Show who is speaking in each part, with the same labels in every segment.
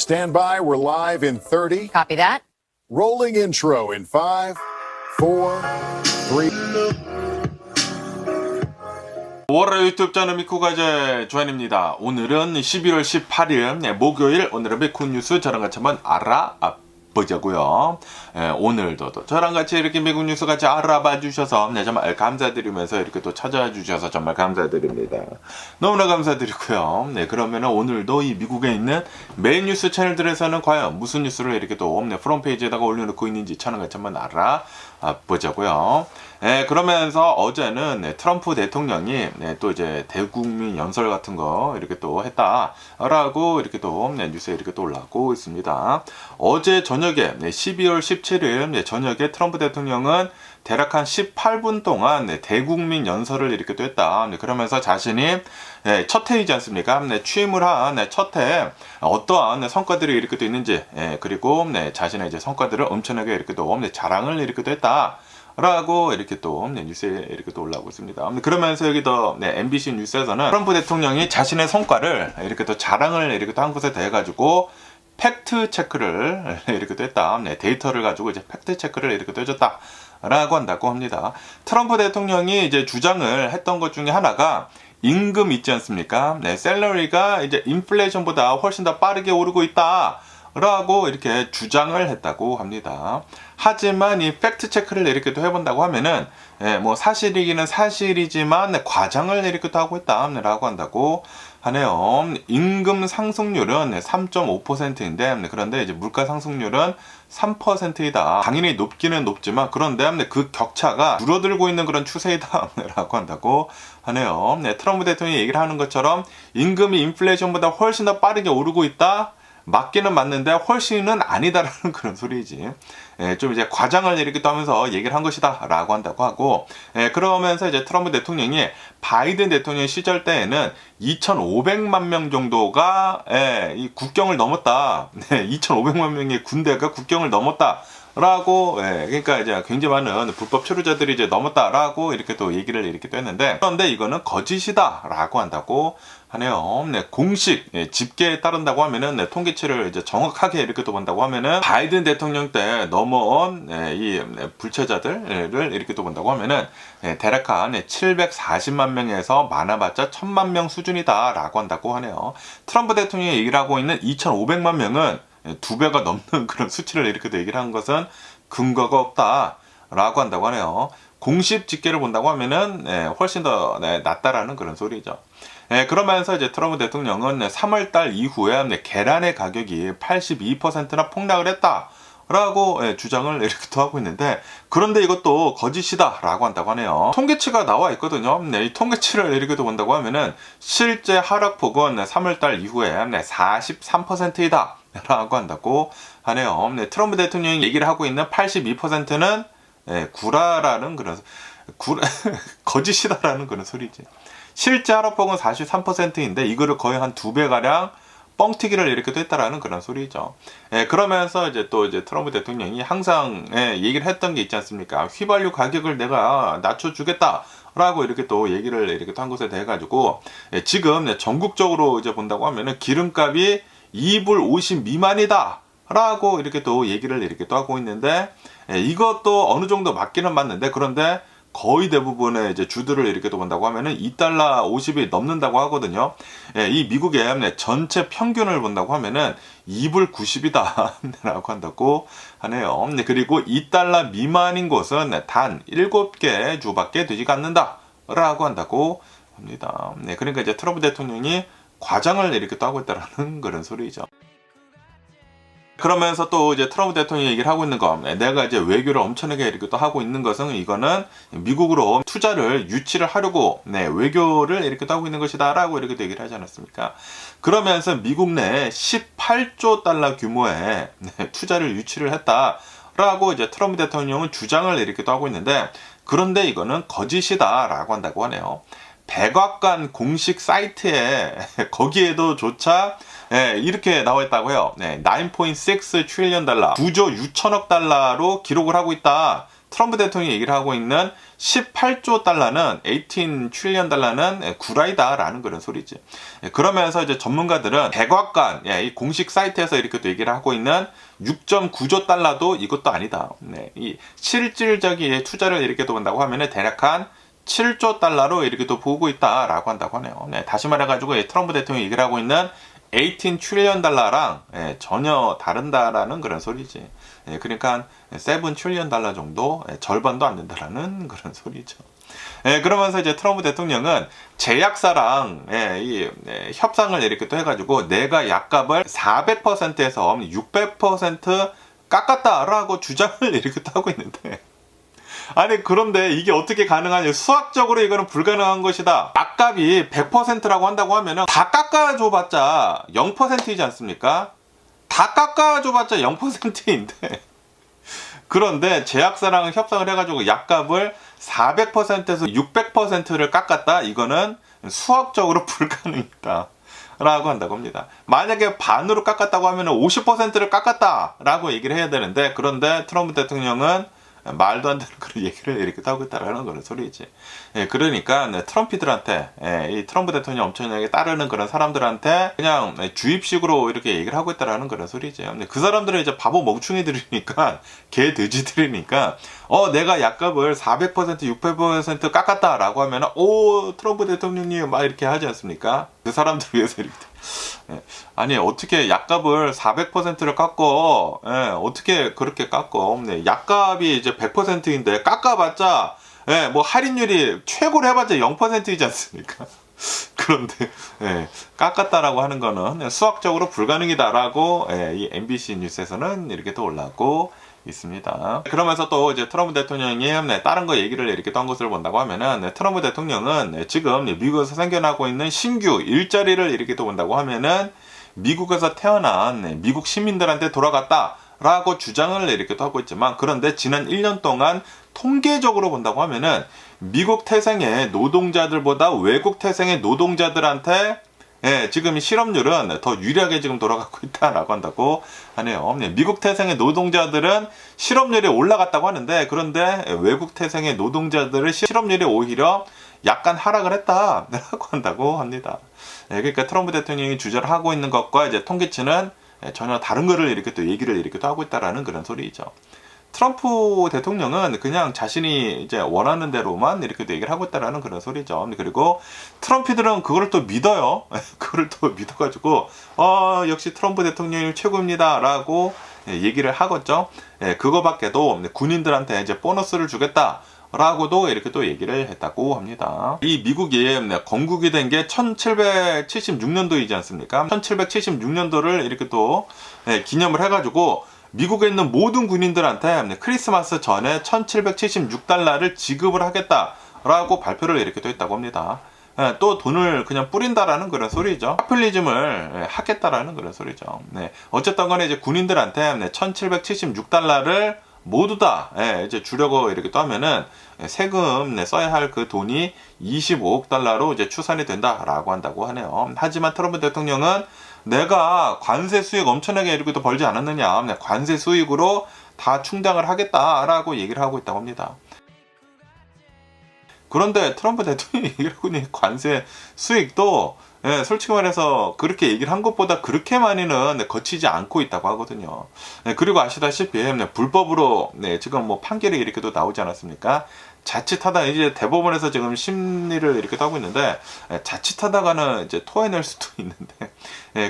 Speaker 1: Stand by, we're live in 30.
Speaker 2: Copy that.
Speaker 1: Rolling intro in 5, 4, 3.
Speaker 3: 5월의 유튜브 채널 미쿠가제 조한입니다. 오늘은 11월 18일 목요일, 오늘의 미쿠 뉴스 저랑 같이 한번 알아보자고요. 오늘도 저랑 같이 이렇게 미국 뉴스 같이 알아봐 주셔서 정말 감사드리면서 이렇게 또 찾아와 주셔서 정말 감사드립니다. 너무나 감사드리고요. 그러면 오늘도 이 미국에 있는 메인 뉴스 채널들에서는 과연 무슨 뉴스를 이렇게 또 프론페이지에다가 올려놓고 있는지 저랑 같이 한번 알아보자고요. 그러면서 어제는 트럼프 대통령이 또 이제 대국민 연설 같은 거 이렇게 또 했다라고 이렇게 또 뉴스에 이렇게 또 올라오고 있습니다. 어제 저녁에 12월 17일 저녁에 트럼프 대통령은 대략 한 18분 동안 대국민 연설을 이렇게 또 했다. 그러면서 자신이 첫 해이지 않습니까? 취임을 한 첫 해 어떠한 성과들이 이렇게 또 있는지, 그리고 자신의 이제 성과들을 엄청나게 이렇게 또 자랑을 이렇게 또 했다. 라고 이렇게 또 뉴스에 이렇게 또 올라오고 있습니다. 그러면서 여기 더 MBC 뉴스에서는 트럼프 대통령이 자신의 성과를 이렇게 또 자랑을 이렇게 또 한 것에 대해 가지고 팩트 체크를 이렇게 또 했다. 데이터를 가지고 이제 팩트 체크를 이렇게 또 해줬다. 라고 한다고 합니다. 트럼프 대통령이 이제 주장을 했던 것 중에 하나가 임금 있지 않습니까? 샐러리가 이제 인플레이션보다 훨씬 더 빠르게 오르고 있다. 라고 이렇게 주장을 했다고 합니다. 하지만 이 팩트 체크를 이렇게 또 해본다고 하면은 뭐 사실이기는 사실이지만 과장을 이렇게 또 하고 있다라고 한다고 하네요. 임금 상승률은 3.5%인데 그런데 이제 물가 상승률은 3%이다. 당연히 높기는 높지만 그런데 그 격차가 줄어들고 있는 그런 추세이다라고 한다고 하네요. 트럼프 대통령이 얘기를 하는 것처럼 임금이 인플레이션보다 훨씬 더 빠르게 오르고 있다. 맞기는 맞는데 훨씬은 아니다라는 그런 소리지. 좀 이제 과장을 이렇게 또 하면서 얘기를 한 것이다 라고 한다고 하고, 그러면서 이제 트럼프 대통령이 바이든 대통령 시절 때에는 2,500만 명 정도가 이 국경을 넘었다. 2,500만 명의 군대가 국경을 넘었다. 라고, 그러니까 이제 굉장히 많은 불법 체류자들이 이제 넘었다라고 이렇게 또 얘기를 이렇게 또 했는데, 그런데 이거는 거짓이다 라고 한다고 하네요. 공식 집계에 따른다고 하면은 통계치를 이제 정확하게 이렇게 또 본다고 하면은 바이든 대통령 때 넘어온 이 불체자들을 이렇게 또 본다고 하면은 대략 한 740만 명에서 많아봤자 1000만 명 수준이다라고 한다고 하네요. 트럼프 대통령이 얘기를 하고 있는 2,500만 명은 2배가 넘는 그런 수치를 이렇게 또 얘기를 한 것은 근거가 없다라고 한다고 하네요. 공식 집계를 본다고 하면은 훨씬 더 낫다라는 그런 소리죠. 그러면서 이제 트럼프 대통령은 3월달 이후에 계란의 가격이 82%나 폭락을 했다라고 주장을 이렇게 또 하고 있는데, 그런데 이것도 거짓이다라고 한다고 하네요. 통계치가 나와 있거든요. 이 통계치를 이렇게 또 본다고 하면은 실제 하락폭은 3월달 이후에 43%이다. 라고 한다고 하네요. 트럼프 대통령이 얘기를 하고 있는 82%는 구라라는 그런 거짓이다라는 그런 소리지. 실제 하락폭은 43%인데 이거를 거의 한 2배가량 뻥튀기를 이렇게 또 했다라는 그런 소리죠. 그러면서 이제 또 이제 트럼프 대통령이 항상 얘기를 했던 게 있지 않습니까? 휘발유 가격을 내가 낮춰주겠다. 라고 이렇게 또 얘기를 이렇게 또 한 것에 대해 가지고 지금 전국적으로 이제 본다고 하면은 기름값이 2불 50 미만이다 라고 이렇게 또 얘기를 이렇게 또 하고 있는데, 이것도 어느 정도 맞기는 맞는데, 그런데 거의 대부분의 이제 주들을 이렇게 또 본다고 하면은 2달러 50이 넘는다고 하거든요. 이 미국의 전체 평균을 본다고 하면은 2불 90이다 라고 한다고 하네요. 그리고 2달러 미만인 곳은 단 7개 주밖에 되지가 않는다 라고 한다고 합니다. 그러니까 이제 트럼프 대통령이 과장을 이렇게 또 하고 있다라는 그런 소리죠. 그러면서 또 이제 트럼프 대통령이 얘기를 하고 있는 거, 내가 이제 외교를 엄청나게 이렇게 또 하고 있는 것은 이거는 미국으로 투자를 유치를 하려고 외교를 이렇게 또 하고 있는 것이다 라고 이렇게 또 얘기를 하지 않았습니까? 그러면서 미국 내에 18조 달러 규모의 투자를 유치를 했다 라고 이제 트럼프 대통령은 주장을 이렇게 또 하고 있는데, 그런데 이거는 거짓이다 라고 한다고 하네요. 백악관 공식 사이트에 거기에도 조차 이렇게 나와 있다고 해요. 9.6 트릴리언 달러, 9조 6천억 달러로 기록을 하고 있다. 트럼프 대통령이 얘기를 하고 있는 18조 달러는 18 트릴리언 달러는 구라이다라는 그런 소리지. 그러면서 이제 전문가들은 백악관 이 공식 사이트에서 이렇게 또 얘기를 하고 있는 6.9조 달러도 이것도 아니다. 이 실질적인 투자를 이렇게 또 본다고 하면은 대략 한 7조 달러로 이렇게 또 보고 있다라고 한다고 하네요. 다시 말해가지고 트럼프 대통령이 얘기를 하고 있는 18 트릴리언 달러랑 전혀 다른다라는 그런 소리지. 그러니까 7 트릴리언 달러 정도 절반도 안 된다라는 그런 소리죠. 그러면서 이제 트럼프 대통령은 제약사랑 협상을 이렇게 또 해가지고 내가 약값을 400%에서 600% 깎았다라고 주장을 이렇게 또 하고 있는데, 아니 그런데 이게 어떻게 가능하냐, 수학적으로 이거는 불가능한 것이다. 약값이 100%라고 한다고 하면은 다 깎아줘봤자 0%이지 않습니까? 다 깎아줘봤자 0%인데 그런데 제약사랑 협상을 해가지고 약값을 400%에서 600%를 깎았다. 이거는 수학적으로 불가능이다 라고 한다고 합니다. 만약에 반으로 깎았다고 하면 50%를 깎았다 라고 얘기를 해야 되는데, 그런데 트럼프 대통령은 말도 안 되는 그런 얘기를 이렇게 하고 있다라는 그런 소리지. 그러니까 트럼피들한테, 이 트럼프 대통령 엄청나게 따르는 그런 사람들한테 그냥 주입식으로 이렇게 얘기를 하고 있다라는 그런 소리지. 그 사람들은 이제 바보 멍충이들이니까, 개 돼지들이니까, 내가 약값을 400% 600% 깎았다라고 하면 오 트럼프 대통령님 막 이렇게 하지 않습니까? 그 사람들 위해서 이렇게. 아니 어떻게 약값을 400%를 깎어? 어떻게 그렇게 깎어? 약값이 이제 100%인데 깎아봤자 뭐 할인율이 최고로 해봤자 0%이지 않습니까? 그런데 깎았다라고 하는 거는 수학적으로 불가능이다라고 이 MBC 뉴스에서는 이렇게 또 올라오고 있습니다. 그러면서 또 이제 트럼프 대통령이 다른 거 얘기를 이렇게 또 한 것을 본다고 하면은 트럼프 대통령은 지금 미국에서 생겨나고 있는 신규 일자리를 이렇게 또 본다고 하면은 미국에서 태어난 미국 시민들한테 돌아갔다라고 주장을 이렇게 또 하고 있지만, 그런데 지난 1년 동안 통계적으로 본다고 하면은 미국 태생의 노동자들보다 외국 태생의 노동자들한테 지금 이 실업률은 더 유리하게 지금 돌아가고 있다라고 한다고 하네요. 미국 태생의 노동자들은 실업률이 올라갔다고 하는데, 그런데 외국 태생의 노동자들의 실업률이 오히려 약간 하락을 했다라고 한다고 합니다. 그러니까 트럼프 대통령이 주장을 하고 있는 것과 이제 통계치는 전혀 다른 거를 이렇게 또 얘기를 이렇게 또 하고 있다라는 그런 소리죠. 트럼프 대통령은 그냥 자신이 이제 원하는 대로만 이렇게 얘기를 하고 있다라는 그런 소리죠. 그리고 트럼피들은 그걸 또 믿어요. 그걸 또 믿어가지고 역시 트럼프 대통령이 최고입니다라고 얘기를 하겠죠. 그거밖에도 군인들한테 이제 보너스를 주겠다라고도 이렇게 또 얘기를 했다고 합니다. 이 미국이 건국이 된 게 1776년도이지 않습니까? 1776년도를 이렇게 또 기념을 해가지고 미국에 있는 모든 군인들한테 크리스마스 전에 1776달러를 지급을 하겠다라고 발표를 이렇게 또 했다고 합니다. 또 돈을 그냥 뿌린다라는 그런 소리죠. 파퓰리즘을 하겠다라는 그런 소리죠. 어쨌든 간에 이제 군인들한테 1776달러를 모두 다 이제 주려고 이렇게 또 하면은 세금 써야 할 그 돈이 25억 달러로 이제 추산이 된다라고 한다고 하네요. 하지만 트럼프 대통령은 내가 관세 수익 엄청나게 이렇게 또 벌지 않았느냐, 관세 수익으로 다 충당을 하겠다라고 얘기를 하고 있다고 합니다. 그런데 트럼프 대통령이 얘기를 하고 있는 관세 수익도 솔직히 말해서 그렇게 얘기를 한 것보다 그렇게 많이는 거치지 않고 있다고 하거든요. 그리고 아시다시피 불법으로 지금 뭐 판결이 이렇게 또 나오지 않았습니까? 자칫하다 이제 대법원에서 지금 심리를 이렇게 하고 있는데, 자칫하다가는 이제 토해낼 수도 있는데,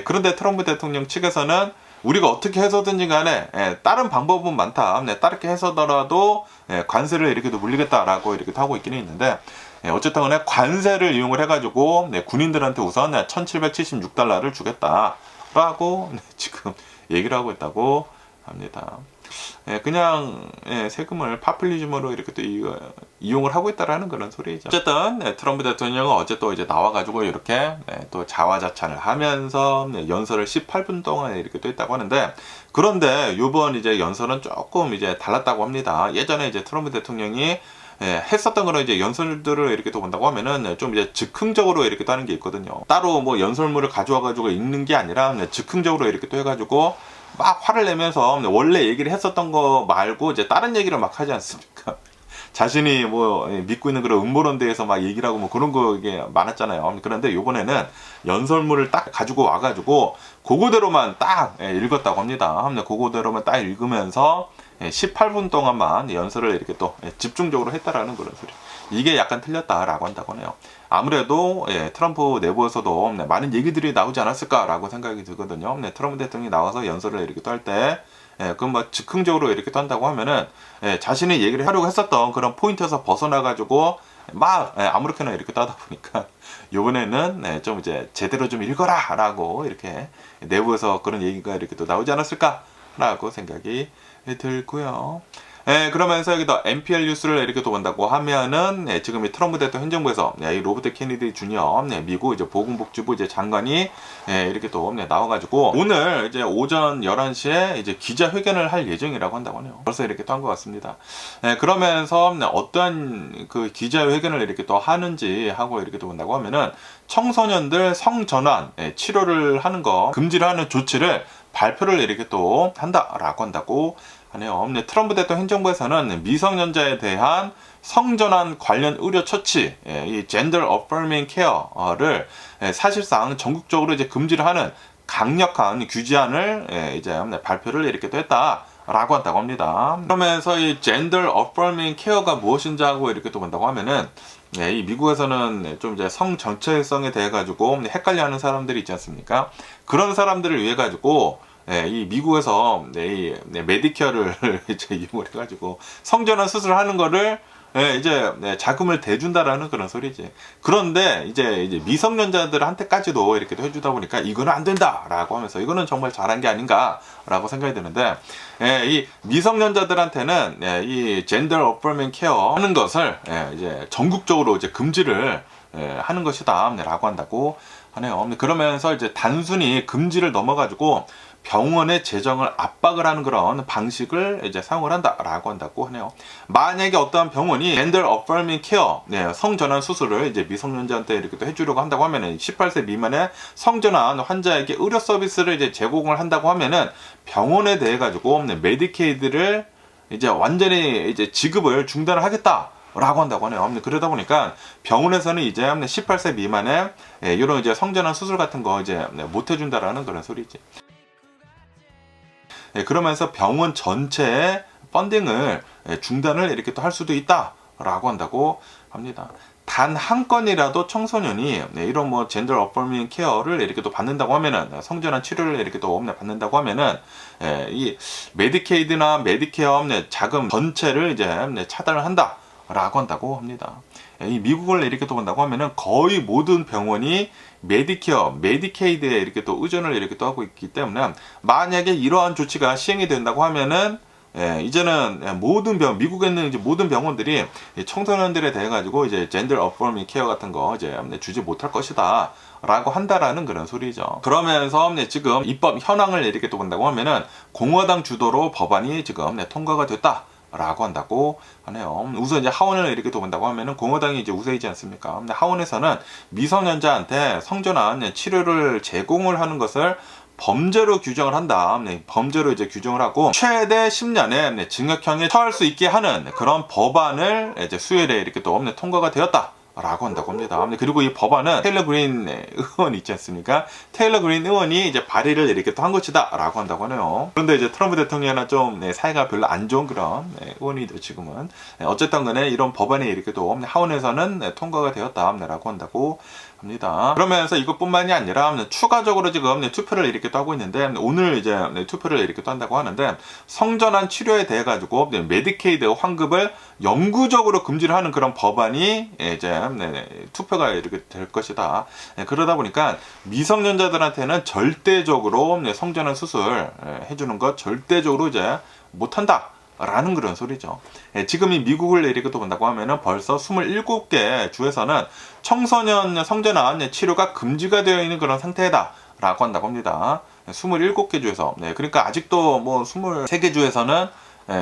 Speaker 3: 그런데 트럼프 대통령 측에서는 우리가 어떻게 해서든지 간에 다른 방법은 많다, 다르게 해서더라도 관세를 이렇게도 물리겠다라고 이렇게 하고 있기는 있는데, 어쨌든 간에 관세를 이용을 해가지고 군인들한테 우선 1776달러를 주겠다라고 지금 얘기를 하고 있다고 합니다. 그냥 세금을 파퓰리즘으로 이렇게 또 이용을 하고 있다라는 그런 소리죠. 어쨌든 트럼프 대통령은 어제 또 이제 나와가지고 이렇게 또 자화자찬을 하면서 연설을 18분 동안 이렇게 또 했다고 하는데, 그런데 이번 이제 연설은 조금 이제 달랐다고 합니다. 예전에 이제 트럼프 대통령이 했었던 그런 이제 연설들을 이렇게 또 본다고 하면은 좀 이제 즉흥적으로 이렇게 또 하는 게 있거든요. 따로 뭐 연설문을 가져와가지고 읽는 게 아니라 즉흥적으로 이렇게 또 해가지고 막 화를 내면서 원래 얘기를 했었던 거 말고 이제 다른 얘기를 막 하지 않습니까? 자신이 뭐 믿고 있는 그런 음모론대에서 막 얘기를 하고 뭐 그런 거 이게 많았잖아요. 그런데 요번에는 연설문을 딱 가지고 와가지고 그거대로만 딱 읽었다고 합니다. 그거대로만 딱 읽으면서 18분 동안만 연설을 이렇게 또 집중적으로 했다라는 그런 소리. 이게 약간 틀렸다라고 한다고 하네요. 아무래도 트럼프 내부에서도 많은 얘기들이 나오지 않았을까라고 생각이 들거든요. 트럼프 대통령이 나와서 연설을 이렇게 또 할 때 그럼 뭐 즉흥적으로 이렇게 또 한다고 하면은 자신이 얘기를 하려고 했었던 그런 포인트에서 벗어나가지고 막 아무렇게나 이렇게 따다 보니까 요번에는 좀 이제 제대로 좀 읽어라라고 이렇게 내부에서 그런 얘기가 이렇게 또 나오지 않았을까라고 생각이 들고요. 그러면서 여기다 NPR 뉴스를 이렇게 또 본다고 하면은 지금 이 트럼프 대통령 행정부에서 이 로버트 케네디 주니어 미국 이제 보건복지부 이제 장관이 이렇게 또 나와가지고 오늘 이제 오전 11시에 이제 기자회견을 할 예정이라고 한다고 하네요. 벌써 이렇게 또 한 것 같습니다. 그러면서 어떠한 그 기자회견을 이렇게 또 하는지 하고 이렇게 또 본다고 하면은 청소년들 성전환 치료를 하는 거 금지를 하는 조치를 발표를 이렇게 또 한다라고 한다고 하네요. 트럼프 대통령 행정부에서는 미성년자에 대한 성전환 관련 의료 처치, 이 Gender Affirming Care를 사실상 전국적으로 이제 금지를 하는 강력한 규제안을 이제 발표를 이렇게 또 했다라고 한다고 합니다. 그러면서 이 Gender Affirming Care가 무엇인지 하고 이렇게 또 본다고 하면은 이 미국에서는 좀 이제 성 정체성에 대해 가지고 헷갈려하는 사람들이 있지 않습니까? 그런 사람들을 위해 가지고 이 미국에서 이 메디케어를 이제 이용을 해가지고 성전환 수술하는 거를 이제 자금을 대준다라는 그런 소리지. 그런데 이제 미성년자들한테까지도 이렇게 해주다 보니까 이거는 안 된다라고 하면서 이거는 정말 잘한 게 아닌가라고 생각이 드는데 이 미성년자들한테는 이 Gender Affirming Care 하는 것을 이제 전국적으로 이제 금지를 하는 것이다라고 한다고 하네요. 그러면서 이제 단순히 금지를 넘어가지고 병원의 재정을 압박을 하는 그런 방식을 이제 사용을 한다라고 한다고 하네요. 만약에 어떠한 병원이 Gender Affirming Care, 성전환 수술을 이제 미성년자한테 이렇게 또 해주려고 한다고 하면은 18세 미만의 성전환 환자에게 의료 서비스를 이제 제공을 한다고 하면은 병원에 대해 가지고 메디케이드를 이제 완전히 이제 지급을 중단을 하겠다. 라고 한다고 하네요. 그러다 보니까 병원에서는 이제 18세 미만의 이런 이제 성전환 수술 같은 거 이제 못 해준다라는 그런 소리지. 그러면서 병원 전체의 펀딩을 중단을 이렇게 또 할 수도 있다라고 한다고 합니다. 단 한 건이라도 청소년이 이런 뭐 젠더 어포밍 케어를 이렇게 또 받는다고 하면은 성전환 치료를 이렇게 또 받는다고 하면은 이 메디케이드나 메디케어 자금 전체를 이제 차단을 한다라고 한다고 합니다. 이 미국을 이렇게 또 본다고 하면은 거의 모든 병원이 메디케어, 메디케이드에 이렇게 또 의존을 이렇게 또 하고 있기 때문에 만약에 이러한 조치가 시행이 된다고 하면은 이제는 모든 미국에 있는 이제 모든 병원들이 청소년들에 대해 가지고 이제 젠더 어포밍 케어 같은 거 이제 주지 못할 것이다. 라고 한다라는 그런 소리죠. 그러면서 지금 입법 현황을 이렇게 또 본다고 하면은 공화당 주도로 법안이 지금 통과가 됐다. 라고 한다고 하네요. 우선 이제 하원을 이렇게 또 본다고 하면은 공화당이 이제 우세이지 않습니까? 근데 하원에서는 미성년자한테 성전환 치료를 제공을 하는 것을 범죄로 규정을 한다. 범죄로 이제 규정을 하고 최대 10년의 징역형에 처할 수 있게 하는 그런 법안을 이제 수요일에 이렇게 또 통과가 되었다. 라고 한다고 합니다. 그리고 이 법안은 테일러 그린 의원 있지 않습니까? 테일러 그린 의원이 이제 발의를 이렇게 또 한 것이다 라고 한다고 하네요. 그런데 이제 트럼프 대통령이나 좀 사이가 별로 안 좋은 그런 의원이죠 지금은. 어쨌든 간에 이런 법안이 이렇게 또 하원에서는 통과가 되었다 라고 한다고 합니다. 그러면서 이것뿐만이 아니라 추가적으로 지금 투표를 이렇게 또 하고 있는데 오늘 이제 투표를 이렇게 또 한다고 하는데 성전환 치료에 대해 가지고 메디케이드 환급을 영구적으로 금지를 하는 그런 법안이 이제 투표가 이렇게 될 것이다. 그러다 보니까 미성년자들한테는 절대적으로 성전환 수술 해주는 것 절대적으로 이제 못한다. 라는 그런 소리죠. 지금 이 미국을 이렇게 또 본다고 하면은 벌써 27개 주에서는 청소년 성전환 치료가 금지가 되어 있는 그런 상태다 라고 한다고 합니다. 27개 주에서. 그러니까 아직도 뭐 23개 주에서는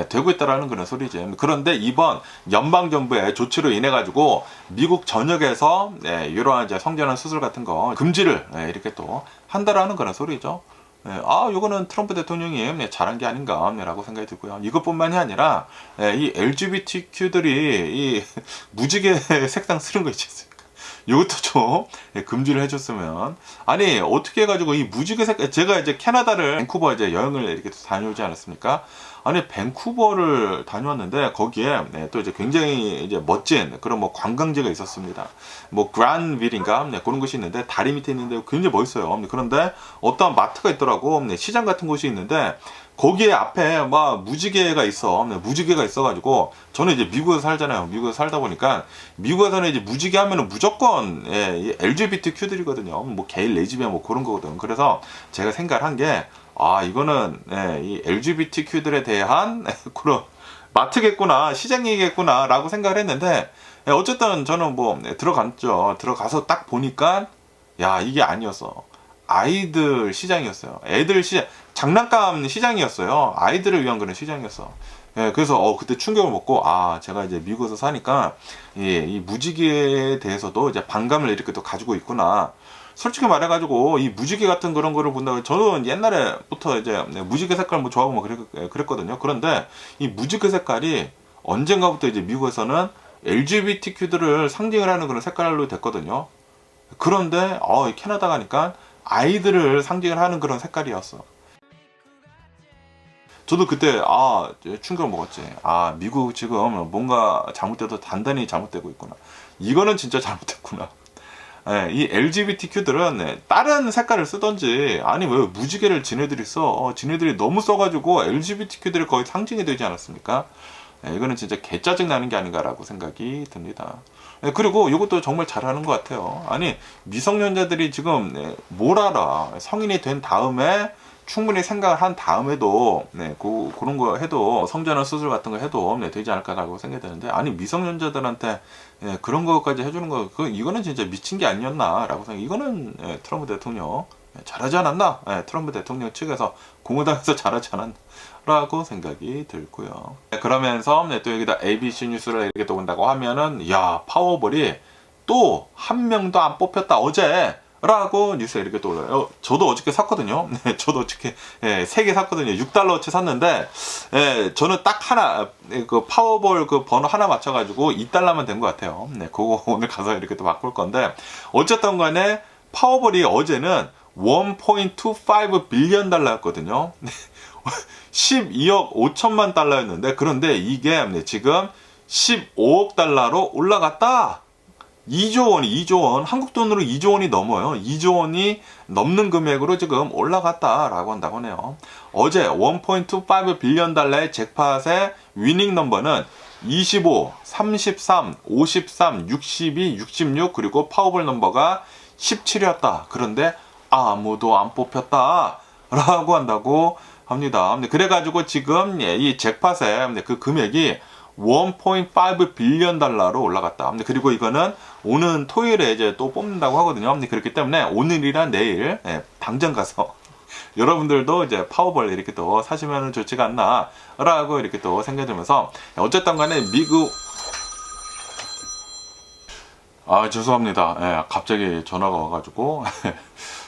Speaker 3: 되고 있다라는 그런 소리죠. 그런데 이번 연방정부의 조치로 인해 가지고 미국 전역에서 이러한 이제 성전환 수술 같은 거 금지를 이렇게 또 한다라는 그런 소리죠. 이거는 트럼프 대통령이 잘한 게 아닌가라고 생각이 들고요. 이것뿐만이 아니라 이 LGBTQ들이 이 무지개 색상 쓰는 거 있지 않습니까? 이것도 좀 금지를 해줬으면. 아니 어떻게 해가지고 이 무지개 색깔, 제가 이제 캐나다를 밴쿠버 이제 여행을 이렇게 다녀오지 않았습니까? 아니 밴쿠버를 다녀왔는데 거기에 또 이제 굉장히 이제 멋진 그런 뭐 관광지가 있었습니다. 뭐 그란빌인가 그런 곳이 있는데 다리 밑에 있는데 굉장히 멋있어요. 그런데 어떤 마트가 있더라고. 시장 같은 곳이 있는데 거기에 앞에 막 무지개가 있어. 무지개가 있어가지고 저는 이제 미국에서 살잖아요. 미국에서 살다 보니까 미국에서는 이제 무지개 하면은 무조건 LGBTQ들이거든요. 뭐 게이, 레즈비언 뭐 그런 거거든. 그래서 제가 생각을 한 게 이거는 이 LGBTQ들에 대한 그런 마트겠구나, 시장이겠구나 라고 생각을 했는데 어쨌든 저는 뭐 들어갔죠. 들어가서 딱 보니까 야 이게 아니었어. 아이들 시장이었어요. 애들 시장, 장난감 시장이었어요. 아이들을 위한 그런 시장이었어. 그래서 그때 충격을 먹고 제가 이제 미국에서 사니까 이 무지개에 대해서도 이제 반감을 이렇게 또 가지고 있구나. 솔직히 말해가지고 이 무지개 같은 그런 거를 본다고 저는 옛날에부터 이제 무지개 색깔 뭐 좋아하고 뭐 그랬거든요. 그런데 이 무지개 색깔이 언젠가부터 이제 미국에서는 LGBTQ들을 상징을 하는 그런 색깔로 됐거든요. 그런데 캐나다 가니까 아이들을 상징을 하는 그런 색깔이었어. 저도 그때 충격을 먹었지. 미국 지금 뭔가 잘못돼도 단단히 잘못되고 있구나. 이거는 진짜 잘못됐구나. 이 LGBTQ들은 다른 색깔을 쓰던지 아니 왜 무지개를 지네들이 써? 지네들이 너무 써가지고 LGBTQ들이 거의 상징이 되지 않았습니까? 이거는 진짜 개짜증 나는 게 아닌가라고 생각이 듭니다. 그리고 이것도 정말 잘하는 것 같아요. 아니 미성년자들이 지금 뭘 알아? 성인이 된 다음에 충분히 생각을 한 다음에도 그런 거 해도 성전환 수술 같은 거 해도 되지 않을까라고 생각이 드는데 아니 미성년자들한테 그런 거까지 해주는 거 이거는 진짜 미친 게 아니었나라고 생각. 이거는 트럼프 대통령 잘하지 않았나? 트럼프 대통령 측에서 공화당에서 잘하지 않았나라고 생각이 들고요. 그러면서 또 여기다 ABC 뉴스를 이렇게 또 본다고 하면은 야 파워볼이 또 한 명도 안 뽑혔다 어제. 라고 뉴스에 이렇게 또 올라요. 저도 어저께 샀거든요. 저도 어저께 3개 샀거든요. $6어치 샀는데 저는 딱 하나 그 파워볼 그 번호 하나 맞춰가지고 $2만 된 것 같아요. 그거 오늘 가서 이렇게 또 바꿀 건데 어쨌든 간에 파워볼이 어제는 1.25 빌리언 달러였거든요. 12억 5천만 달러였는데 그런데 이게 지금 15억 달러로 올라갔다. 2조 원, 한국 돈으로 2조 원이 넘어요. 2조 원이 넘는 금액으로 지금 올라갔다라고 한다고 하네요. 어제 1.25 빌리언 달러의 잭팟의 위닝 넘버는 25, 33, 53, 62, 66 그리고 파워볼 넘버가 17이었다. 그런데 아무도 안 뽑혔다라고 한다고 합니다. 그래가지고 지금 이 잭팟의 그 금액이 1.5 빌리언 달러로 올라갔다. 그리고 이거는 오는 토요일에 이제 또 뽑는다고 하거든요. 그렇기 때문에 오늘이나 내일 당장 가서 여러분들도 이제 파워볼 이렇게 또 사시면 좋지가 않나라고 이렇게 또 생각이 들면서 어쨌든 간에 미국 죄송합니다. 갑자기 전화가 와가지고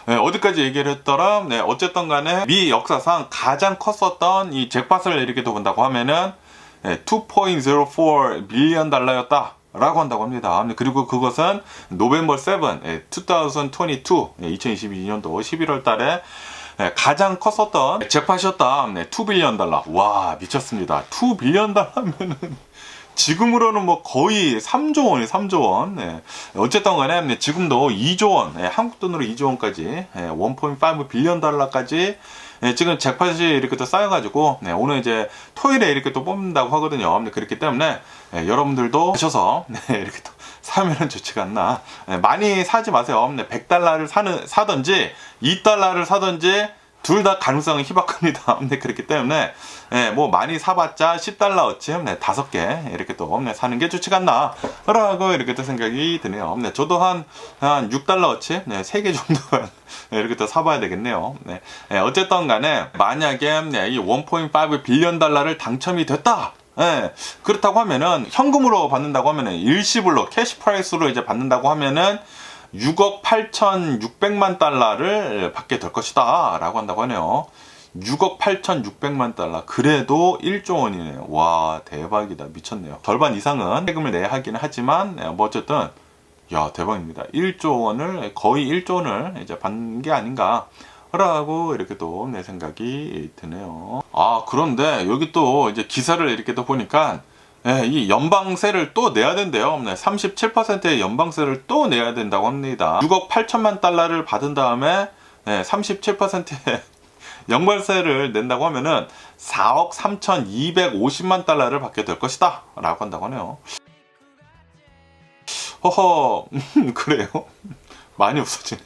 Speaker 3: 어디까지 얘기를 했더라. 어쨌든 간에 미 역사상 가장 컸었던 이 잭팟을 이렇게 또 본다고 하면은 2.04 빌리언 달러였다 라고 한다고 합니다. 그리고 그것은 노벰버 7, 2022, 2022년도 11월 달에 가장 컸었던 잭팟이었다. 2 빌리언 달러. 와, 미쳤습니다. 2 빌리언 달러면은 지금으로는 뭐 거의 3조 원이에요, 3조 원. 어쨌든 간에 지금도 2조 원, 한국 돈으로 2조 원까지, 1.5 빌리언 달러까지 지금 잭팟이 이렇게 또 쌓여가지고 오늘 이제 토요일에 이렇게 또 뽑는다고 하거든요. 그렇기 때문에 여러분들도 하셔서 이렇게 또 사면 좋지가 않나. 많이 사지 마세요. $100를 사든지 $2를 사든지 둘 다 가능성은 희박합니다. 네, 그렇기 때문에 뭐 많이 사봤자 $10어치 5개 이렇게 또 사는 게 좋지 않나 라고 이렇게 또 생각이 드네요. 네, 저도 한 $6어치 3개 정도 이렇게 또 사봐야 되겠네요. 네, 어쨌든 간에 만약에 이 1.5 빌리언 달러를 당첨이 됐다. 예, 그렇다고 하면은 현금으로 받는다고 하면은 일시불로 캐시 프라이스로 이제 받는다고 하면은 6억 8,600만 달러를 받게 될 것이다 라고 한다고 하네요. 6억 8,600만 달러, 그래도 1조 원이네요. 와, 대박이다. 미쳤네요. 절반 이상은 세금을 내야 하긴 하지만 뭐 어쨌든 야, 대박입니다. 1조 원을, 거의 1조 원을 이제 받는 게 아닌가 라고 이렇게 또 내 생각이 드네요. 아, 그런데 여기 또 이제 기사를 이렇게 또 보니까 이 연방세를 또 내야 된대요. 37%의 연방세를 또 내야 된다고 합니다. 6억 8천만 달러를 받은 다음에 37%의 연관세를 낸다고 하면은 4억 3,250만 달러를 받게 될 것이다 라고 한다고 하네요. 허허, 그래요? 많이 없어지네.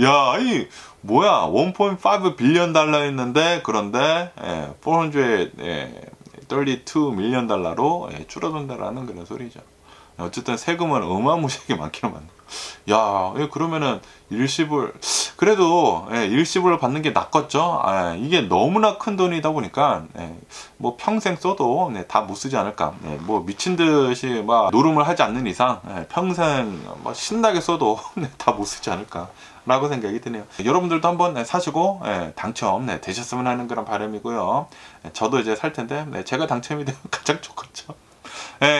Speaker 3: 야, 이 뭐야, 1.5 빌리언 달러였는데 그런데 432 밀리언 달러로 줄어든다라는 그런 소리죠. 어쨌든 세금은 어마무시하게 많기는 많네. 야, 그러면은 일시불, 그래도 일시불을 받는 게 낫겠죠. 이게 너무나 큰 돈이다 보니까 뭐 평생 써도 다 못 쓰지 않을까. 뭐 미친 듯이 막 노름을 하지 않는 이상 평생 뭐 신나게 써도 다 못 쓰지 않을까 라고 생각이 드네요. 여러분들도 한번 사시고 당첨 되셨으면 하는 그런 바람이고요. 저도 이제 살 텐데 제가 당첨이 되면 가장 좋겠죠.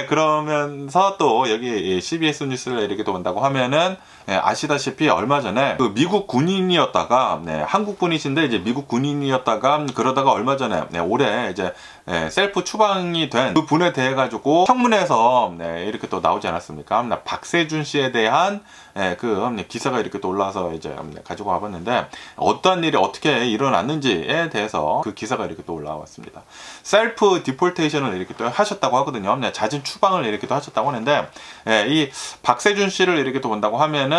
Speaker 3: 그러면서 또 여기 CBS 뉴스를 이렇게 또 본다고 하면은 아시다시피 얼마 전에 그 미국 군인이었다가 한국 분이신데 이제 미국 군인이었다가 그러다가 얼마 전에 올해 이제 셀프 추방이 된 그 분에 대해 가지고 청문회에서 이렇게 또 나오지 않았습니까? 박세준 씨에 대한 그 기사가 이렇게 또 올라와서 이제 가지고 와봤는데 어떤 일이 어떻게 일어났는지에 대해서 그 기사가 이렇게 또 올라왔습니다. 셀프 디폴테이션을 이렇게 또 하셨다고 하거든요. 자진 추방을 이렇게 또 하셨다고 하는데 이 박세준 씨를 이렇게 또 본다고 하면은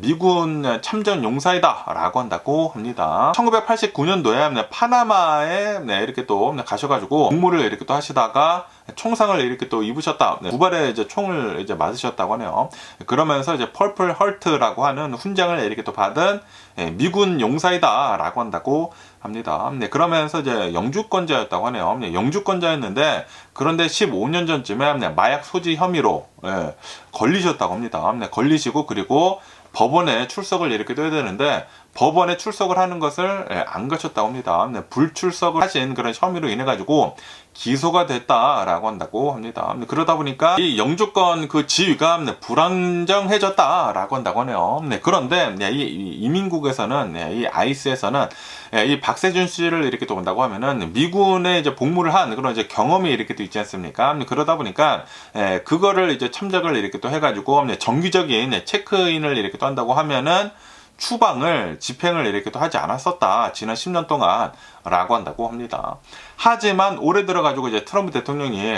Speaker 3: 미군 참전 용사이다 라고 한다고 합니다. 1989년도에 파나마에 이렇게 또 가셔가지고 복무를 이렇게 또 하시다가 총상을 이렇게 또 입으셨다. 두 발에 이제 총을 이제 맞으셨다고 하네요. 그러면서 이제 펄플 헐트라고 하는 훈장을 이렇게 또 받은 미군 용사이다 라고 한다고 합니다. 그러면서 이제 영주권자였다고 하네요. 영주권자였는데 그런데 15년 전쯤에 마약 소지 혐의로 걸리셨다고 합니다. 걸리시고 그리고 법원에 출석을 이렇게 해야 되는데 법원에 출석을 하는 것을 안 가셨다고 합니다. 불출석을 하신 그런 혐의로 인해 가지고 기소가 됐다라고 한다고 합니다. 그러다 보니까 이 영주권 그 지위가 불안정해졌다라고 한다고 하네요. 그런데 이 이민국에서는 이 아이스에서는 이 박세준 씨를 이렇게 또 본다고 하면은 미군에 이제 복무를 한 그런 이제 경험이 이렇게 또 있지 않습니까? 그러다 보니까 그거를 이제 참작을 이렇게 또 해가지고 정기적인 체크인을 이렇게 또 한다고 하면은 추방을 집행을 이렇게 또 하지 않았었다 지난 10년 동안 라고 한다고 합니다. 하지만 올해 들어가지고 이제 트럼프 대통령이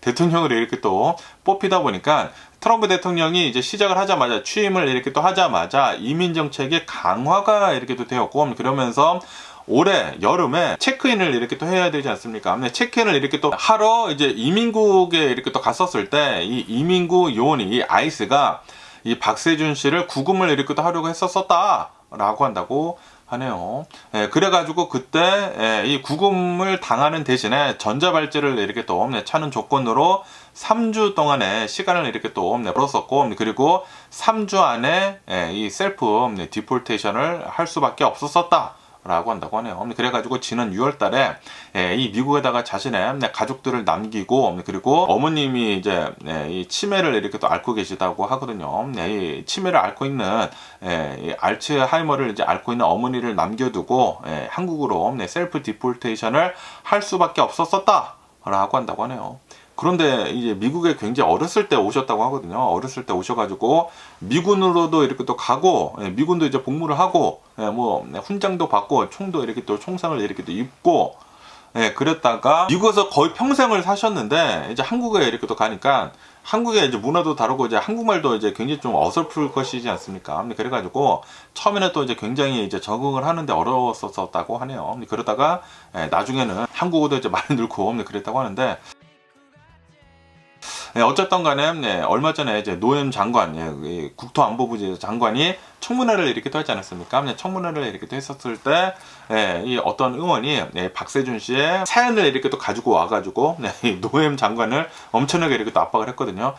Speaker 3: 대통령을 이렇게 또 뽑히다 보니까 트럼프 대통령이 이제 시작을 하자마자 취임을 이렇게 또 하자마자 이민 정책의 강화가 이렇게 또 되었고 그러면서 올해 여름에 체크인을 이렇게 또 해야 되지 않습니까? 체크인을 이렇게 또 하러 이제 이민국에 이렇게 또 갔었을 때 이 이민국 요원이 이 아이스가 이 박세준 씨를 구금을 이렇게 또 하려고 했었다라고 한다고 하네요. 그래가지고 그때 이 구금을 당하는 대신에 전자발찌를 이렇게 또 차는 조건으로 3주 동안의 시간을 이렇게 또 벌었었고 그리고 3주 안에 이 셀프 디폴테이션을 할 수밖에 없었었다. 라고 한다고 하네요. 그래가지고 지난 6월 달에 이 미국에다가 자신의 가족들을 남기고 그리고 어머님이 이제 이 치매를 이렇게 또 앓고 계시다고 하거든요. 이 치매를 앓고 있는 이 알츠하이머를 이제 앓고 있는 어머니를 남겨두고 한국으로 셀프 디폴테이션을 할 수밖에 없었었다 라고 한다고 하네요. 그런데 이제 미국에 굉장히 어렸을 때 오셨다고 하거든요. 어렸을 때 오셔가지고 미군으로도 이렇게 또 가고 미군도 이제 복무를 하고 뭐 훈장도 받고 총도 이렇게 또 총상을 이렇게 또 입고 그랬다가 미국에서 거의 평생을 사셨는데 이제 한국에 이렇게 또 가니까 한국의 이제 문화도 다르고 이제 한국말도 이제 굉장히 좀 어설플 것이지 않습니까? 그래가지고 처음에는 또 이제 굉장히 이제 적응을 하는데 어려웠었다고 하네요. 그러다가 나중에는 한국어도 이제 많이 늘고 그랬다고 하는데. 어쨌든 간에 얼마 전에 이제 노엠 장관, 이 국토안보부 장관이 청문회를 이렇게 또 했지 않았습니까? 청문회를 이렇게 또 했었을 때, 이 어떤 의원이 박세준 씨의 사연을 이렇게 또 가지고 와가지고 이 노엠 장관을 엄청나게 이렇게 또 압박을 했거든요.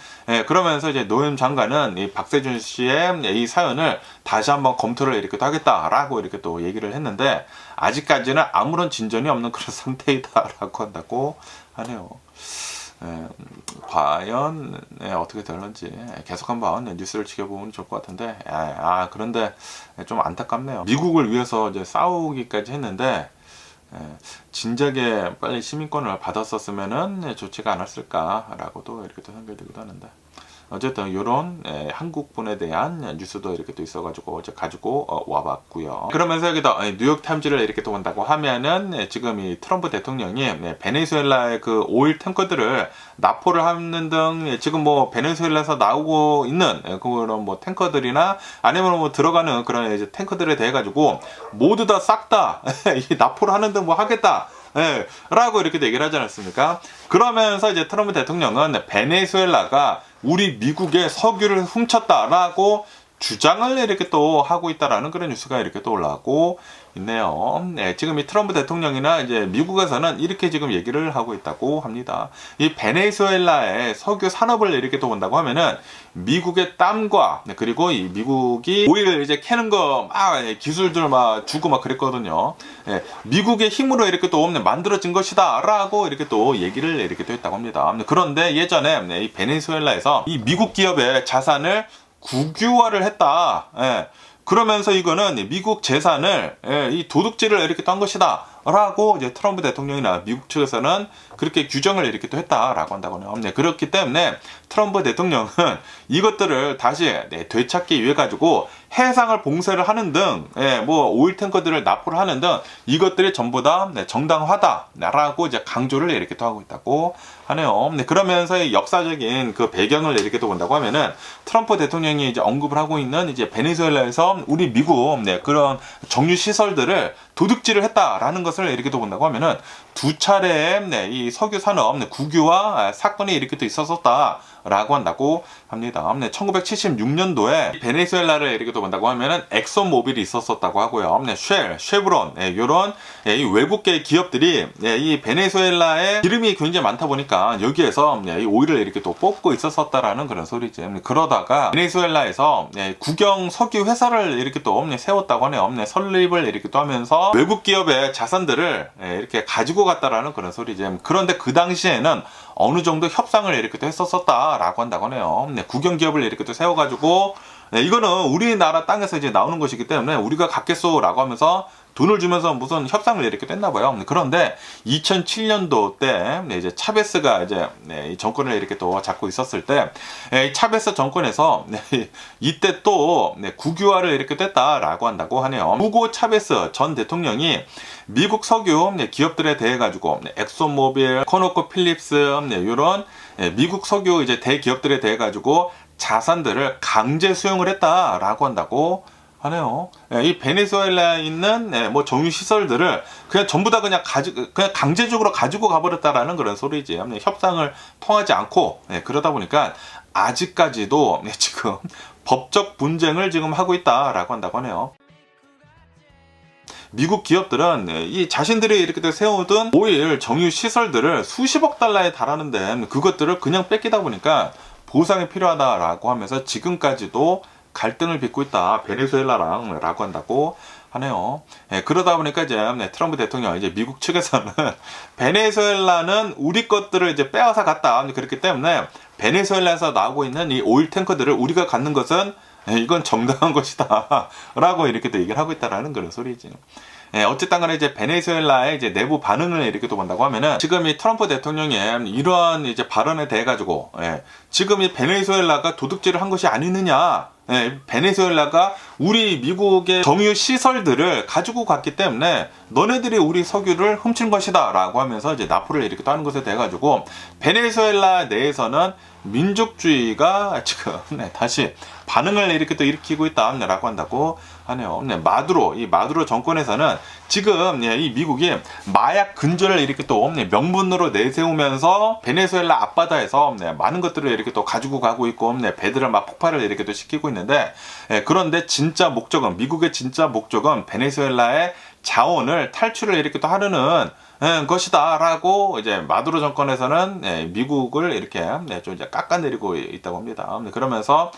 Speaker 3: 그러면서 이제 노엠 장관은 이 박세준 씨의 이 사연을 다시 한번 검토를 이렇게 또 하겠다라고 이렇게 또 얘기를 했는데 아직까지는 아무런 진전이 없는 그런 상태이다라고 한다고 하네요. 과연 어떻게 될런지 계속 한번 뉴스를 지켜보면 좋을 것 같은데 그런데 좀 안타깝네요. 미국을 위해서 이제 싸우기까지 했는데 진작에 빨리 시민권을 받았었으면은 좋지가 않았을까라고도 이렇게 또 생각이 들기도 하는데 어쨌든 이런 한국분에 대한 뉴스도 이렇게 또 있어가지고 이제 가지고 와봤고요. 그러면서 여기다 뉴욕 타임즈를 이렇게 또 본다고 하면은 지금 이 트럼프 대통령이 베네수엘라의 그 오일 탱커들을 납포를 하는 등 지금 뭐 베네수엘라에서 나오고 있는 그런 뭐 탱커들이나 아니면 뭐 들어가는 그런 이제 탱커들에 대해 가지고 모두 다 싹 다 납포를 하는 등 뭐 하겠다. 라고 이렇게 얘기를 하지 않았습니까? 그러면서 이제 트럼프 대통령은 베네수엘라가 우리 미국의 석유를 훔쳤다라고 주장을 이렇게 또 하고 있다라는 그런 뉴스가 이렇게 또 올라오고 있네요. 지금 이 트럼프 대통령이나 이제 미국에서는 이렇게 지금 얘기를 하고 있다고 합니다. 이 베네수엘라의 석유 산업을 이렇게 또 본다고 하면은 미국의 땀과 그리고 이 미국이 오일을 이제 캐는 거 막 기술들 막 주고 막 그랬거든요. 미국의 힘으로 이렇게 또 만들어진 것이다라고 이렇게 또 얘기를 이렇게 또 했다고 합니다. 그런데 예전에 이 베네수엘라에서 이 미국 기업의 자산을 국유화를 했다. 그러면서 이거는 미국 재산을 이 도둑질을 이렇게 또 한 것이다. 라고 이제 트럼프 대통령이나 미국 측에서는 그렇게 규정을 이렇게 또 했다라고 한다고요. 그렇기 때문에 트럼프 대통령은 이것들을 다시 되찾기 위해 가지고 해상을 봉쇄를 하는 등 뭐 오일 탱커들을 납포를 하는 등 이것들이 전부 다 정당하다라고 이제 강조를 이렇게 또 하고 있다고 하네요. 그러면서 역사적인 그 배경을 이렇게 또 본다고 하면은 트럼프 대통령이 이제 언급을 하고 있는 이제 베네수엘라에서 우리 미국 그런 정유 시설들을 도둑질을 했다라는 것을 이렇게 또 본다고 하면은 두 차례의 이 석유 산업 국유화 사건이 이렇게 또 있었었다라고 한다고 합니다. 1976년도에 베네수엘라를 이렇게 또 본다고 하면은 엑손 모빌이 있었었다고 하고요. 쉘, 쉐브론 이런 이 외국계 기업들이 이 베네수엘라에 기름이 굉장히 많다 보니까 여기에서 이 오일을 이렇게 또 뽑고 있었었다라는 그런 소리지. 그러다가 베네수엘라에서 국영 석유 회사를 이렇게 또 세웠다고 하네요. 설립을 이렇게 또 하면서 외국 기업의 자산들을 이렇게 가지고 갔다라는 그런 소리지. 그런데 그 당시에는 어느 정도 협상을 이렇게 또 했었었다라고 한다고 하네요. 국영 기업을 이렇게 또 세워가지고 이거는 우리나라 땅에서 이제 나오는 것이기 때문에 우리가 갖겠소라고 하면서 돈을 주면서 무슨 협상을 이렇게 냈나 봐요. 그런데 2007년도 때 이제 차베스가 이제 이 정권을 이렇게 또 잡고 있었을 때 차베스 정권에서 이때 또 국유화를 이렇게 됐다라고 한다고 하네요. 후고 차베스 전 대통령이 미국 석유 기업들에 대해 가지고 엑손모빌, 코노코 필립스 이런 미국 석유 이제 대기업들에 대해 가지고 자산들을 강제 수용을 했다라고 한다고 하네요. 이 베네수엘라에 있는 뭐 정유 시설들을 그냥 전부 다 그냥 강제적으로 가지고 가버렸다라는 그런 소리지. 협상을 통하지 않고 그러다 보니까 아직까지도 지금 법적 분쟁을 지금 하고 있다라고 한다고 하네요. 미국 기업들은 이 자신들이 이렇게 세워둔 오일 정유 시설들을 수십억 달러에 달하는데 그것들을 그냥 뺏기다 보니까 보상이 필요하다라고 하면서 지금까지도 갈등을 빚고 있다 베네수엘라랑 라고 한다고 하네요. 그러다 보니까 이제 트럼프 대통령 이제 미국 측에서는 베네수엘라는 우리 것들을 이제 빼앗아 갔다 그렇기 때문에 베네수엘라에서 나오고 있는 이 오일 탱커들을 우리가 갖는 것은 이건 정당한 것이다 라고 이렇게 또 얘기를 하고 있다라는 그런 소리지. 어쨌든 간에 이제 베네수엘라의 이제 내부 반응을 이렇게 또 본다고 하면은 지금 이 트럼프 대통령의 이러한 이제 발언에 대해 가지고 지금 이 베네수엘라가 도둑질을 한 것이 아니느냐. 베네수엘라가 우리 미국의 정유 시설들을 가지고 갔기 때문에 너네들이 우리 석유를 훔친 것이다 라고 하면서 이제 납부를 이렇게 또 하는 것에 대해 가지고 베네수엘라 내에서는 민족주의가 지금 다시 반응을 이렇게 또 일으키고 있다라고 한다고 하네요. 이 마두로 정권에서는 지금 이 미국이 마약 근절을 이렇게 또 명분으로 내세우면서 베네수엘라 앞바다에서 많은 것들을 이렇게 또 가지고 가고 있고 배들을 막 폭발을 이렇게 또 시키고 있는데 그런데 진짜 목적은 미국의 진짜 목적은 베네수엘라의 자원을 탈출을 이렇게 또 하려는 것이다라고 이제 마두로 정권에서는 미국을 이렇게 좀 이제 깎아내리고 있다고 합니다. 그러면서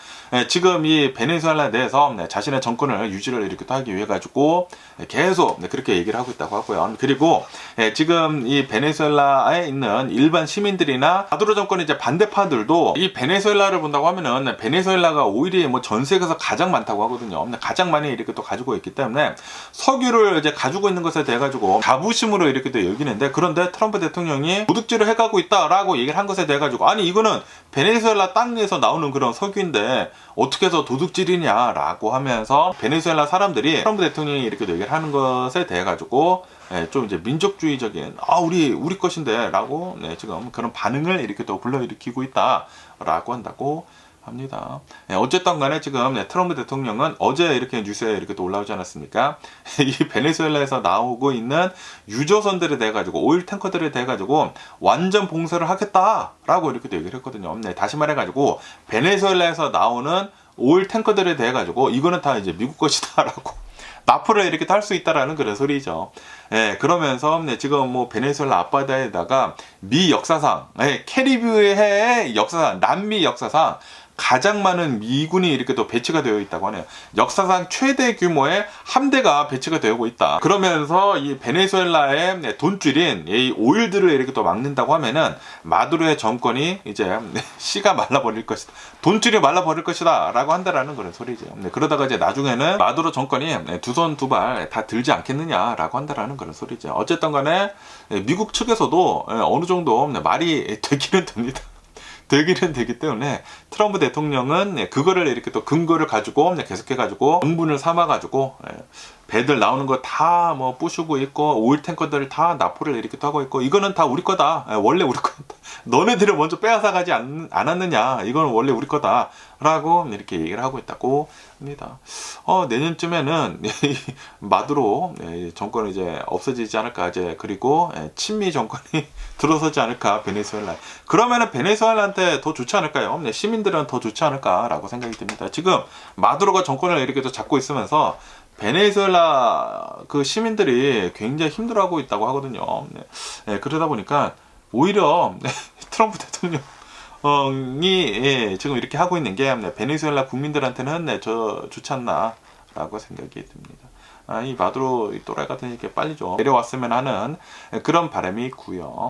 Speaker 3: 지금 이 베네수엘라 내에서 자신의 정권을 유지를 이렇게 하기 위해 가지고 계속 그렇게 얘기를 하고 있다고 하고요. 그리고 지금 이 베네수엘라에 있는 일반 시민들이나 마두로 정권의 이제 반대파들도 이 베네수엘라를 본다고 하면은 베네수엘라가 오일이 뭐 전 세계에서 가장 많다고 하거든요. 가장 많이 이렇게 또 가지고 있기 때문에 석유를 이제 가지고 있는 것에 대해 가지고 자부심으로 이렇게 또 여기는데 그런데 트럼프 대통령이 도둑질을 해가고 있다라고 얘기를 한 것에 대해 가지고 아니 이거는 베네수엘라 땅에서 나오는 그런 석유인데 어떻게 해서 도둑질이냐라고 하면서 베네수엘라 사람들이 트럼프 대통령이 이렇게 얘기를 하는 것에 대해 가지고 좀 이제 민족주의적인 우리 것인데라고 지금 그런 반응을 이렇게 또 불러일으키고 있다라고 한다고 합니다. 어쨌든 간에 지금 트럼프 대통령은 어제 이렇게 뉴스에 이렇게 또 올라오지 않았습니까? 이 베네수엘라에서 나오고 있는 유조선들에 대해 가지고 오일 탱커들에 대해 가지고 완전 봉쇄를 하겠다라고 이렇게 또 얘기를 했거든요. 다시 말해 가지고 베네수엘라에서 나오는 오일 탱커들에 대해 가지고 이거는 다 이제 미국 것이다라고 납부를 이렇게 할 수 있다라는 그런 소리죠. 그러면서 지금 뭐 베네수엘라 앞바다에다가 미 역사상, 캐리비해의 역사상, 남미 역사상 가장 많은 미군이 이렇게 또 배치가 되어 있다고 하네요. 역사상 최대 규모의 함대가 배치가 되고 있다. 그러면서 이 베네수엘라의 돈줄인 이 오일들을 이렇게 또 막는다고 하면은 마두로의 정권이 이제 씨가 말라버릴 것이다. 돈줄이 말라버릴 것이다. 라고 한다라는 그런 소리죠. 그러다가 이제 나중에는 마두로 정권이 두 손 두 발 다 들지 않겠느냐라고 한다라는 그런 소리죠. 어쨌든 간에 미국 측에서도 어느 정도 말이 되기는 됩니다. 되기는 되기 때문에 트럼프 대통령은 그거를 이렇게 또 근거를 가지고 계속해가지고 명분을 삼아가지고 배들 나오는 거 다 뭐 부수고 있고 오일 탱커들 다 납포를 이렇게 하고 있고 이거는 다 우리 거다. 원래 우리 거다. 너네들을 먼저 빼앗아가지 않았느냐. 이거는 원래 우리 거다. 라고 이렇게 얘기를 하고 있다고 합니다. 내년쯤에는 마두로 정권이 이제 없어지지 않을까. 이제 그리고 친미 정권이 들어서지 않을까. 베네수엘라. 그러면은 베네수엘라한테 더 좋지 않을까요? 시민들은 더 좋지 않을까라고 생각이 듭니다. 지금 마두로가 정권을 이렇게 또 잡고 있으면서 베네수엘라 그 시민들이 굉장히 힘들어하고 있다고 하거든요. 그러다 보니까 오히려 트럼프 대통령이 지금 이렇게 하고 있는 게 베네수엘라 국민들한테는 좋지 않나라고 생각이 듭니다. 이 마두로 이 또라이 같은 이렇게 빨리 좀 내려왔으면 하는 그런 바람이 있고요.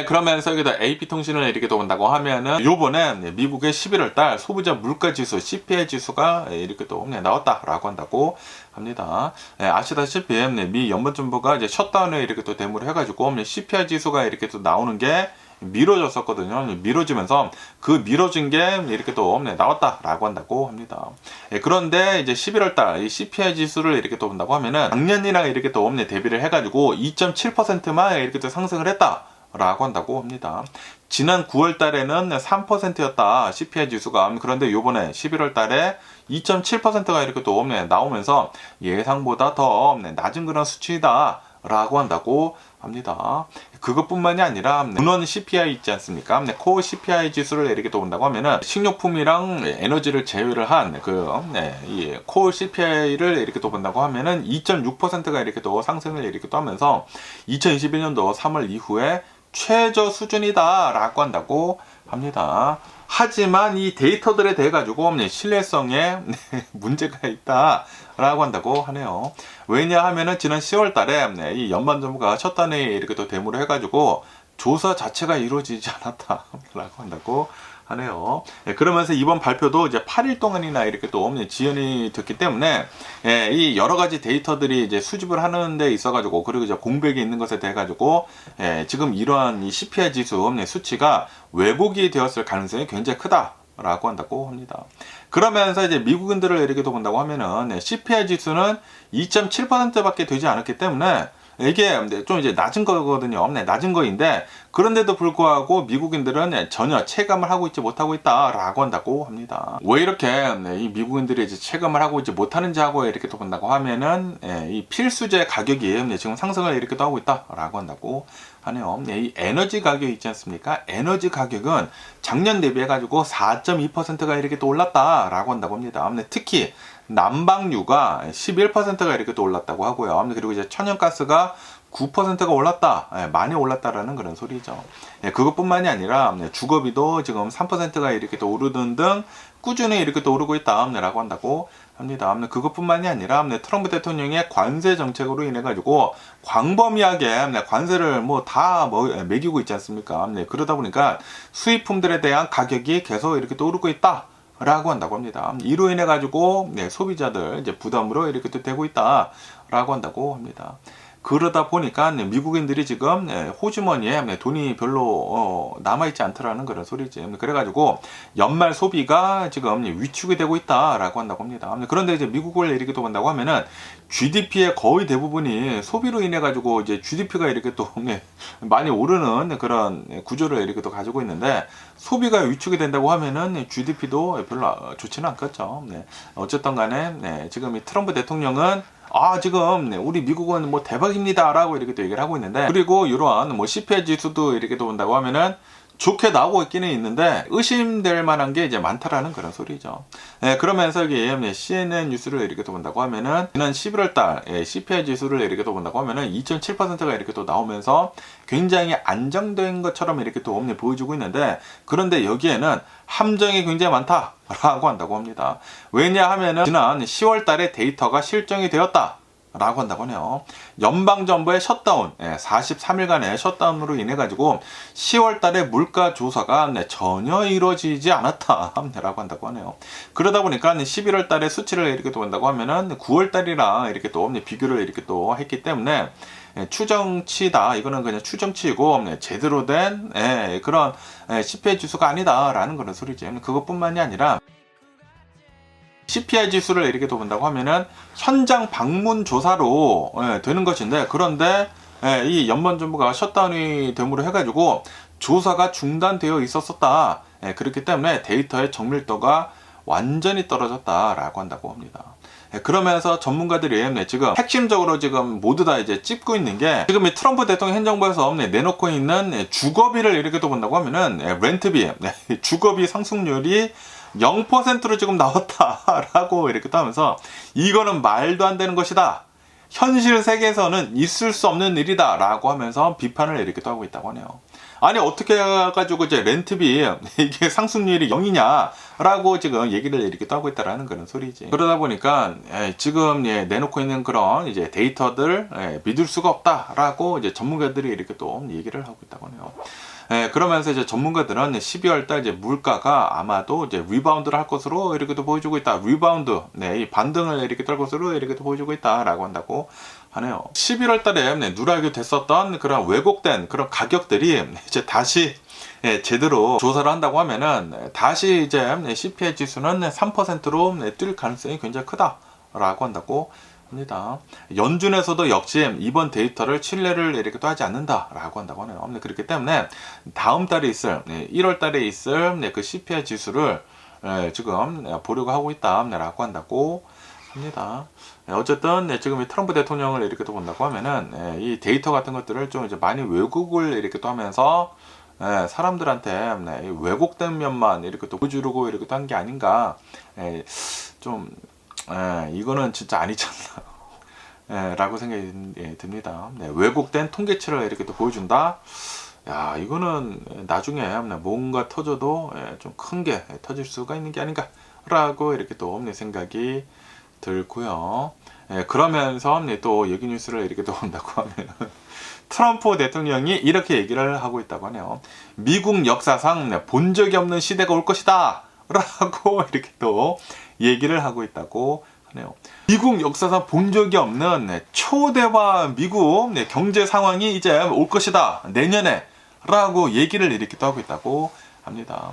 Speaker 3: 그러면서 여기다 AP통신을 이렇게 또 본다고 하면은 요번에 미국의 11월달 소비자 물가지수 CPI 지수가 이렇게 또 나왔다라고 한다고 합니다. 아시다시피 미 연방정부가 이제 셧다운을 이렇게 또 대무를 해가지고 CPI 지수가 이렇게 또 나오는 게 미뤄졌었거든요. 미뤄지면서 그 미뤄진 게 이렇게 또 나왔다라고 한다고 합니다. 그런데 이제 11월달 이 CPI 지수를 이렇게 또 본다고 하면은 작년이랑 이렇게 또 대비를 해가지고 2.7%만 이렇게 또 상승을 했다. 라고 한다고 합니다. 지난 9월 달에는 3%였다. CPI 지수가. 그런데 요번에 11월 달에 2.7%가 이렇게 또 나오면서 예상보다 더 낮은 그런 수치다. 라고 한다고 합니다. 그것뿐만이 아니라 문헌 CPI 있지 않습니까? 코어 CPI 지수를 이렇게 또 본다고 하면은 식료품이랑 에너지를 제외를 한 이 코어 CPI를 이렇게 또 본다고 하면은 2.6%가 이렇게 또 상승을 이렇게 또 하면서 2021년도 3월 이후에 최저 수준이다라고 한다고 합니다. 하지만 이 데이터들에 대해 가지고 신뢰성에 문제가 있다라고 한다고 하네요. 왜냐하면은 지난 10월 달에 이 연방정부가 셧다운에 이렇게 또 대무를 해가지고 조사 자체가 이루어지지 않았다라고 한다고 하네요. 그러면서 이번 발표도 이제 8일 동안이나 이렇게 또 지연이 됐기 때문에 이 여러 가지 데이터들이 이제 수집을 하는 데 있어가지고 그리고 이제 공백이 있는 것에 대해 가지고 지금 이러한 이 CPI 지수 수치가 왜곡이 되었을 가능성이 굉장히 크다라고 한다고 합니다. 그러면서 이제 미국인들을 이렇게 본다고 하면은 CPI 지수는 2.7%밖에 되지 않았기 때문에 이게 좀 이제 낮은 거거든요. 낮은 거인데 그런데도 불구하고 미국인들은 전혀 체감을 하고 있지 못하고 있다라고 한다고 합니다. 왜 이렇게 이 미국인들이 이제 체감을 하고 있지 못하는지 하고 이렇게 또 본다고 하면은 이 필수재 가격이 지금 상승을 이렇게 또 하고 있다라고 한다고 하네요. 이 에너지 가격 있지 않습니까? 에너지 가격은 작년 대비해 가지고 4.2%가 이렇게 또 올랐다라고 한다고 합니다. 특히 난방유가 11%가 이렇게 또 올랐다고 하고요. 그리고 이제 천연가스가 9%가 올랐다, 많이 올랐다라는 그런 소리죠. 그것뿐만이 아니라 주거비도 지금 3%가 이렇게 또 오르는 등 꾸준히 이렇게 또 오르고 있다라고 한다고 합니다. 그것뿐만이 아니라 트럼프 대통령의 관세 정책으로 인해 가지고 광범위하게 관세를 다 매기고 있지 않습니까? 그러다 보니까 수입품들에 대한 가격이 계속 이렇게 또 오르고 있다. 라고 한다고 합니다. 이로 인해 가지고 소비자들 이제 부담으로 이렇게 또 되고 있다라고 한다고 합니다. 그러다 보니까 미국인들이 지금 호주머니에 돈이 별로 남아있지 않더라는 그런 소리지. 그래가지고 연말 소비가 지금 위축이 되고 있다라고 한다고 합니다. 그런데 이제 미국을 이렇게 또 본다고 하면은 GDP의 거의 대부분이 소비로 인해 가지고 이제 GDP가 이렇게 또 많이 오르는 그런 구조를 이렇게 또 가지고 있는데 소비가 위축이 된다고 하면은 GDP도 별로 좋지는 않겠죠. 어쨌든 간에 지금 이 트럼프 대통령은 지금 우리 미국은 대박입니다라고 이렇게 또 얘기를 하고 있는데 그리고 이러한 CPI 지수도 이렇게 또 본다고 하면은 좋게 나오고 있기는 있는데 의심될 만한 게 이제 많다라는 그런 소리죠. 그러면서 이게 CNN 뉴스를 이렇게 또 본다고 하면은 지난 11월 달 CPI 지수를 이렇게 또 본다고 하면은 2.7%가 이렇게 또 나오면서 굉장히 안정된 것처럼 이렇게 또 보여주고 있는데 그런데 여기에는 함정이 굉장히 많다라고 한다고 합니다. 왜냐하면은 지난 10월 달에 데이터가 실정이 되었다. 라고 한다고 하네요. 연방정부의 셧다운, 43일간의 셧다운으로 인해 가지고 10월 달에 물가 조사가 전혀 이루어지지 않았다 라고 한다고 하네요. 그러다 보니까 11월 달에 수치를 이렇게 또 본다고 하면은 9월 달이랑 이렇게 또 비교를 이렇게 또 했기 때문에 추정치다. 이거는 그냥 추정치이고 제대로 된 그런 CPI 지수가 아니다라는 그런 소리지. 그것뿐만이 아니라 CPI 지수를 이렇게 또 본다고 하면은 현장 방문 조사로 되는 것인데 그런데 이 연방정부가 셧다운이 됨으로 해가지고 조사가 중단되어 있었다. 그렇기 때문에 데이터의 정밀도가 완전히 떨어졌다라고 한다고 합니다. 그러면서 전문가들이 지금 핵심적으로 지금 모두 다 이제 찝고 있는 게 지금 이 트럼프 대통령 행정부에서 내놓고 있는 주거비를 이렇게 또 본다고 하면은 렌트비, 주거비 상승률이 0%로 지금 나왔다라고 이렇게 또 하면서 이거는 말도 안 되는 것이다. 현실 세계에서는 있을 수 없는 일이다 라고 하면서 비판을 이렇게 또 하고 있다고 하네요. 아니 어떻게 해가지고 이제 렌트비 이게 상승률이 0이냐 라고 지금 얘기를 이렇게 또 하고 있다라는 그런 소리지. 그러다 보니까 지금 내놓고 있는 그런 이제 데이터들 믿을 수가 없다라고 이제 전문가들이 이렇게 또 얘기를 하고 있다고 하네요. 그러면서 이제 전문가들은 12월 달 이제 물가가 아마도 이제 리바운드를 할 것으로 이렇게도 보여주고 있다. 리바운드, 이 반등을 이렇게 떨 것으로 이렇게도 보여주고 있다라고 한다고 하네요. 11월 달에 누락이 됐었던 그런 왜곡된 그런 가격들이 이제 다시 제대로 조사를 한다고 하면은 다시 이제 CPI 지수는 3%로 뛸 가능성이 굉장히 크다라고 한다고 합니다. 연준에서도 역시 이번 데이터를 신뢰를 이렇게 또 하지 않는다라고 한다고 하네요. 그렇기 때문에 다음 달에 있을 1월 달에 있을 그 CPI 지수를 지금 보려고 하고 있다라고 한다고 합니다. 어쨌든 지금 이 트럼프 대통령을 이렇게 또 본다고 하면은 이 데이터 같은 것들을 좀 이제 많이 왜곡을 이렇게 또 하면서 사람들한테 왜곡된 면만 이렇게 또 보여주려고 이렇게 또 한 게 아닌가 좀 이거는 진짜 아니잖아. 라고 생각이 듭니다. 왜곡된 통계치를 이렇게 또 보여준다. 야, 이거는 나중에 뭔가 터져도 좀 큰 게 터질 수가 있는 게 아닌가. 라고 이렇게 또 생각이 들고요. 그러면서 또 여기 뉴스를 이렇게 또 본다고 하면 트럼프 대통령이 이렇게 얘기를 하고 있다고 하네요. 미국 역사상 본 적이 없는 시대가 올 것이다 라고 이렇게 또 얘기를 하고 있다고 하네요. 미국 역사상 본 적이 없는 초대화 미국 경제 상황이 이제 올 것이다 내년에 라고 얘기를 이렇게 또 하고 있다고 합니다.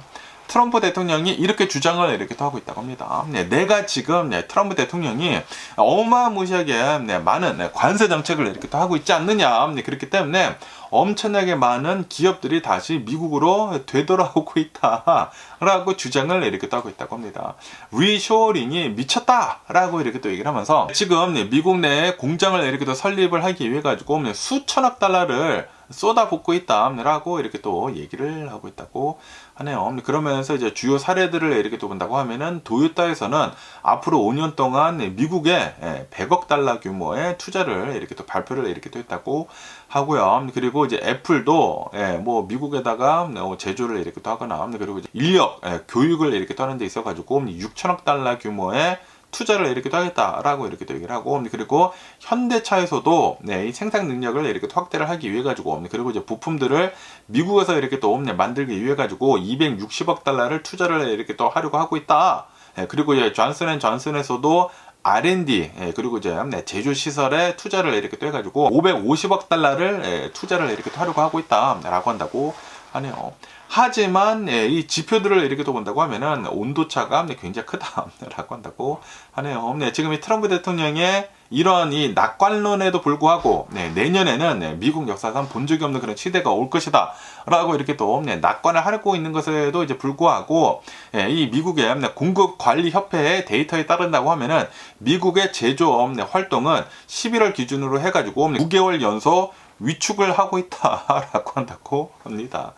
Speaker 3: 트럼프 대통령이 이렇게 주장을 이렇게 또 하고 있다고 합니다. 내가 지금 트럼프 대통령이 어마무시하게 많은 관세 정책을 이렇게 또 하고 있지 않느냐. 그렇기 때문에 엄청나게 많은 기업들이 다시 미국으로 되돌아오고 있다라고 주장을 이렇게 또 하고 있다고 합니다. 리쇼링이 미쳤다라고 이렇게 또 얘기를 하면서 지금 미국 내에 공장을 이렇게 또 설립을 하기 위해 가지고 수천억 달러를 쏟아붓고 있다라고 이렇게 또 얘기를 하고 있다고 하네요. 그러면서 이제 주요 사례들을 이렇게 또 본다고 하면은 도요타에서는 앞으로 5년 동안 미국에 100억 달러 규모의 투자를 이렇게 또 발표를 이렇게 또 했다고 하고요. 그리고 이제 애플도 뭐 미국에다가 제조를 이렇게 또 하거나 그리고 이제 인력 교육을 이렇게 또 하는 데 있어 가지고 6천억 달러 규모의 투자를 이렇게 또 하겠다라고 이렇게 또 얘기를 하고 그리고 현대차에서도 이 생산 능력을 이렇게 또 확대를 하기 위해 가지고 그리고 이제 부품들을 미국에서 이렇게 또 만들기 위해 가지고 260억 달러를 투자를 이렇게 또 하려고 하고 있다. 그리고 이제 존슨앤존슨에서도 R&D 그리고 이제 제조 시설에 투자를 이렇게 또 해가지고 550억 달러를 투자를 이렇게 또 하려고 하고 있다라고 한다고 하네요. 하지만 이 지표들을 이렇게 또 본다고 하면은 온도차가 굉장히 크다라고 한다고 하네요. 지금 이 트럼프 대통령의 이러한 이 낙관론에도 불구하고 내년에는 미국 역사상 본 적이 없는 그런 시대가 올 것이다 라고 이렇게 또 낙관을 하고 있는 것에도 이제 불구하고 이 미국의 공급관리협회의 데이터에 따른다고 하면은 미국의 제조업 활동은 11월 기준으로 해가지고 9개월 연속 위축을 하고 있다라고 한다고 합니다.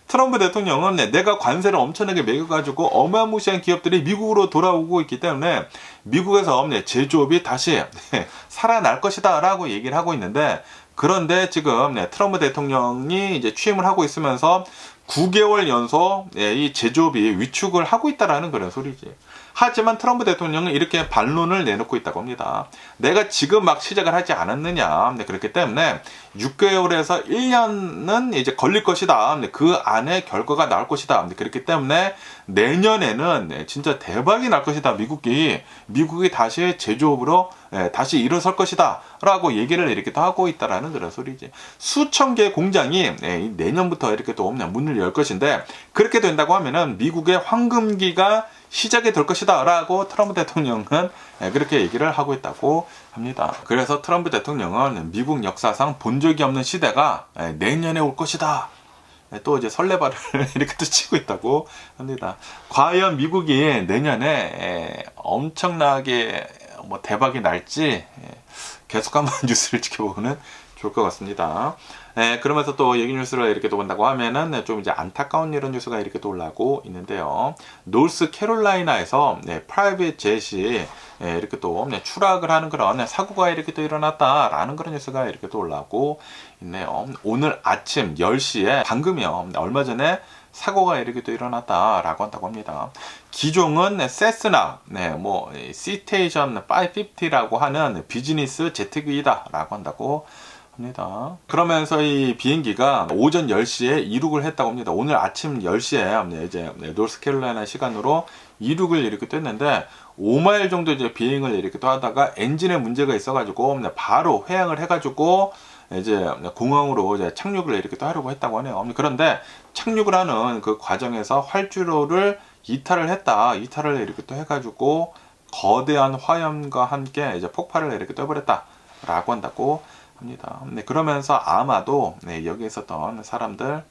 Speaker 3: 트럼프 대통령은 내가 관세를 엄청나게 매겨가지고 어마무시한 기업들이 미국으로 돌아오고 있기 때문에 미국에서 제조업이 다시 살아날 것이다 라고 얘기를 하고 있는데 그런데 지금 트럼프 대통령이 이제 취임을 하고 있으면서 9개월 연속 이 제조업이 위축을 하고 있다라는 그런 소리지. 하지만 트럼프 대통령은 이렇게 반론을 내놓고 있다고 합니다. 내가 지금 막 시작을 하지 않았느냐. 그렇기 때문에 6개월에서 1년은 이제 걸릴 것이다. 그 안에 결과가 나올 것이다. 그렇기 때문에 내년에는 진짜 대박이 날 것이다. 미국이 다시 제조업으로 다시 일어설 것이다. 라고 얘기를 이렇게 또 하고 있다라는 그런 소리지. 수천 개의 공장이 내년부터 이렇게 또 문을 열 것인데 그렇게 된다고 하면은 미국의 황금기가 시작이 될 것이다 라고 트럼프 대통령은 그렇게 얘기를 하고 있다고 합니다. 그래서 트럼프 대통령은 미국 역사상 본 적이 없는 시대가 내년에 올 것이다. 또 이제 설레발을 이렇게 또 치고 있다고 합니다. 과연 미국이 내년에 엄청나게 뭐 대박이 날지 계속 한번 뉴스를 지켜보면 좋을 것 같습니다. 그러면서 또 얘기 뉴스를 이렇게 또 본다고 하면은 좀 이제 안타까운 이런 뉴스가 이렇게 또 올라오고 있는데요. 노스캐롤라이나에서 프라이빗 jet이 이렇게 또 추락을 하는 그런 사고가 이렇게 또 일어났다라는 그런 뉴스가 이렇게 또 올라오고 있네요. 오늘 아침 10시에 방금요, 얼마 전에 사고가 이렇게 또 일어났다라고 한다고 합니다. 기종은 세스나, 뭐 시테이션 550라고 하는 비즈니스 제트기다라고 한다고 합니다. 그러면서 이 비행기가 오전 10시에 이륙을 했다고 합니다. 오늘 아침 10시에 이제 노스캐롤라이나 시간으로 이륙을 이렇게 또 했는데 5마일 정도 이제 비행을 이렇게 또 하다가 엔진에 문제가 있어가지고 바로 회항을 해가지고 이제 공항으로 이제 착륙을 이렇게 또 하려고 했다고 하네요. 그런데 착륙을 하는 그 과정에서 활주로를 이탈을 이렇게 또 해가지고 거대한 화염과 함께 이제 폭발을 이렇게 또 해버렸다라고 한다고 합니다. 그러면서 아마도 여기 있었던 사람들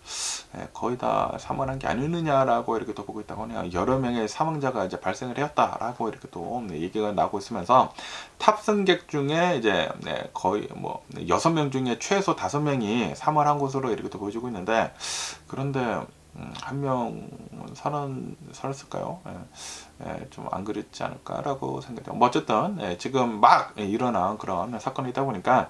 Speaker 3: 거의 다 사망한 게 아니느냐라고 이렇게 또 보고 있다고 하네요. 여러 명의 사망자가 이제 발생을 했다라고 이렇게 또 얘기가 나오고 있으면서 탑승객 중에 이제 거의 뭐 6명 중에 최소 5명이 사망을 한 것으로 이렇게 또 보여지고 있는데 그런데 한 명은 살았을까요? 좀 안 그랬지 않을까라고 생각해요. 뭐 어쨌든 지금 막 일어난 그런 사건이다 보니까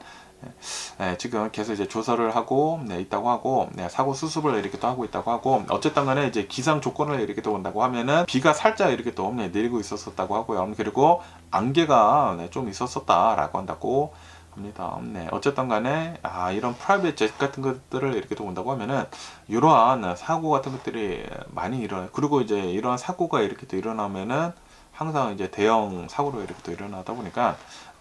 Speaker 3: 지금 계속 이제 조사를 하고 있다고 하고 사고 수습을 이렇게 또 하고 있다고 하고 어쨌든 간에 이제 기상 조건을 이렇게 또 본다고 하면은 비가 살짝 이렇게 또 내리고 있었다고 하고요. 그리고 안개가 좀 있었다라고 한다고 합니다. 어쨌든 간에 이런 프라이빗 젯 같은 것들을 이렇게 또 본다고 하면은 이러한 사고 같은 것들이 많이 일어나요. 그리고 이제 이러한 사고가 이렇게 또 일어나면은 항상 이제 대형 사고로 이렇게 또 일어나다 보니까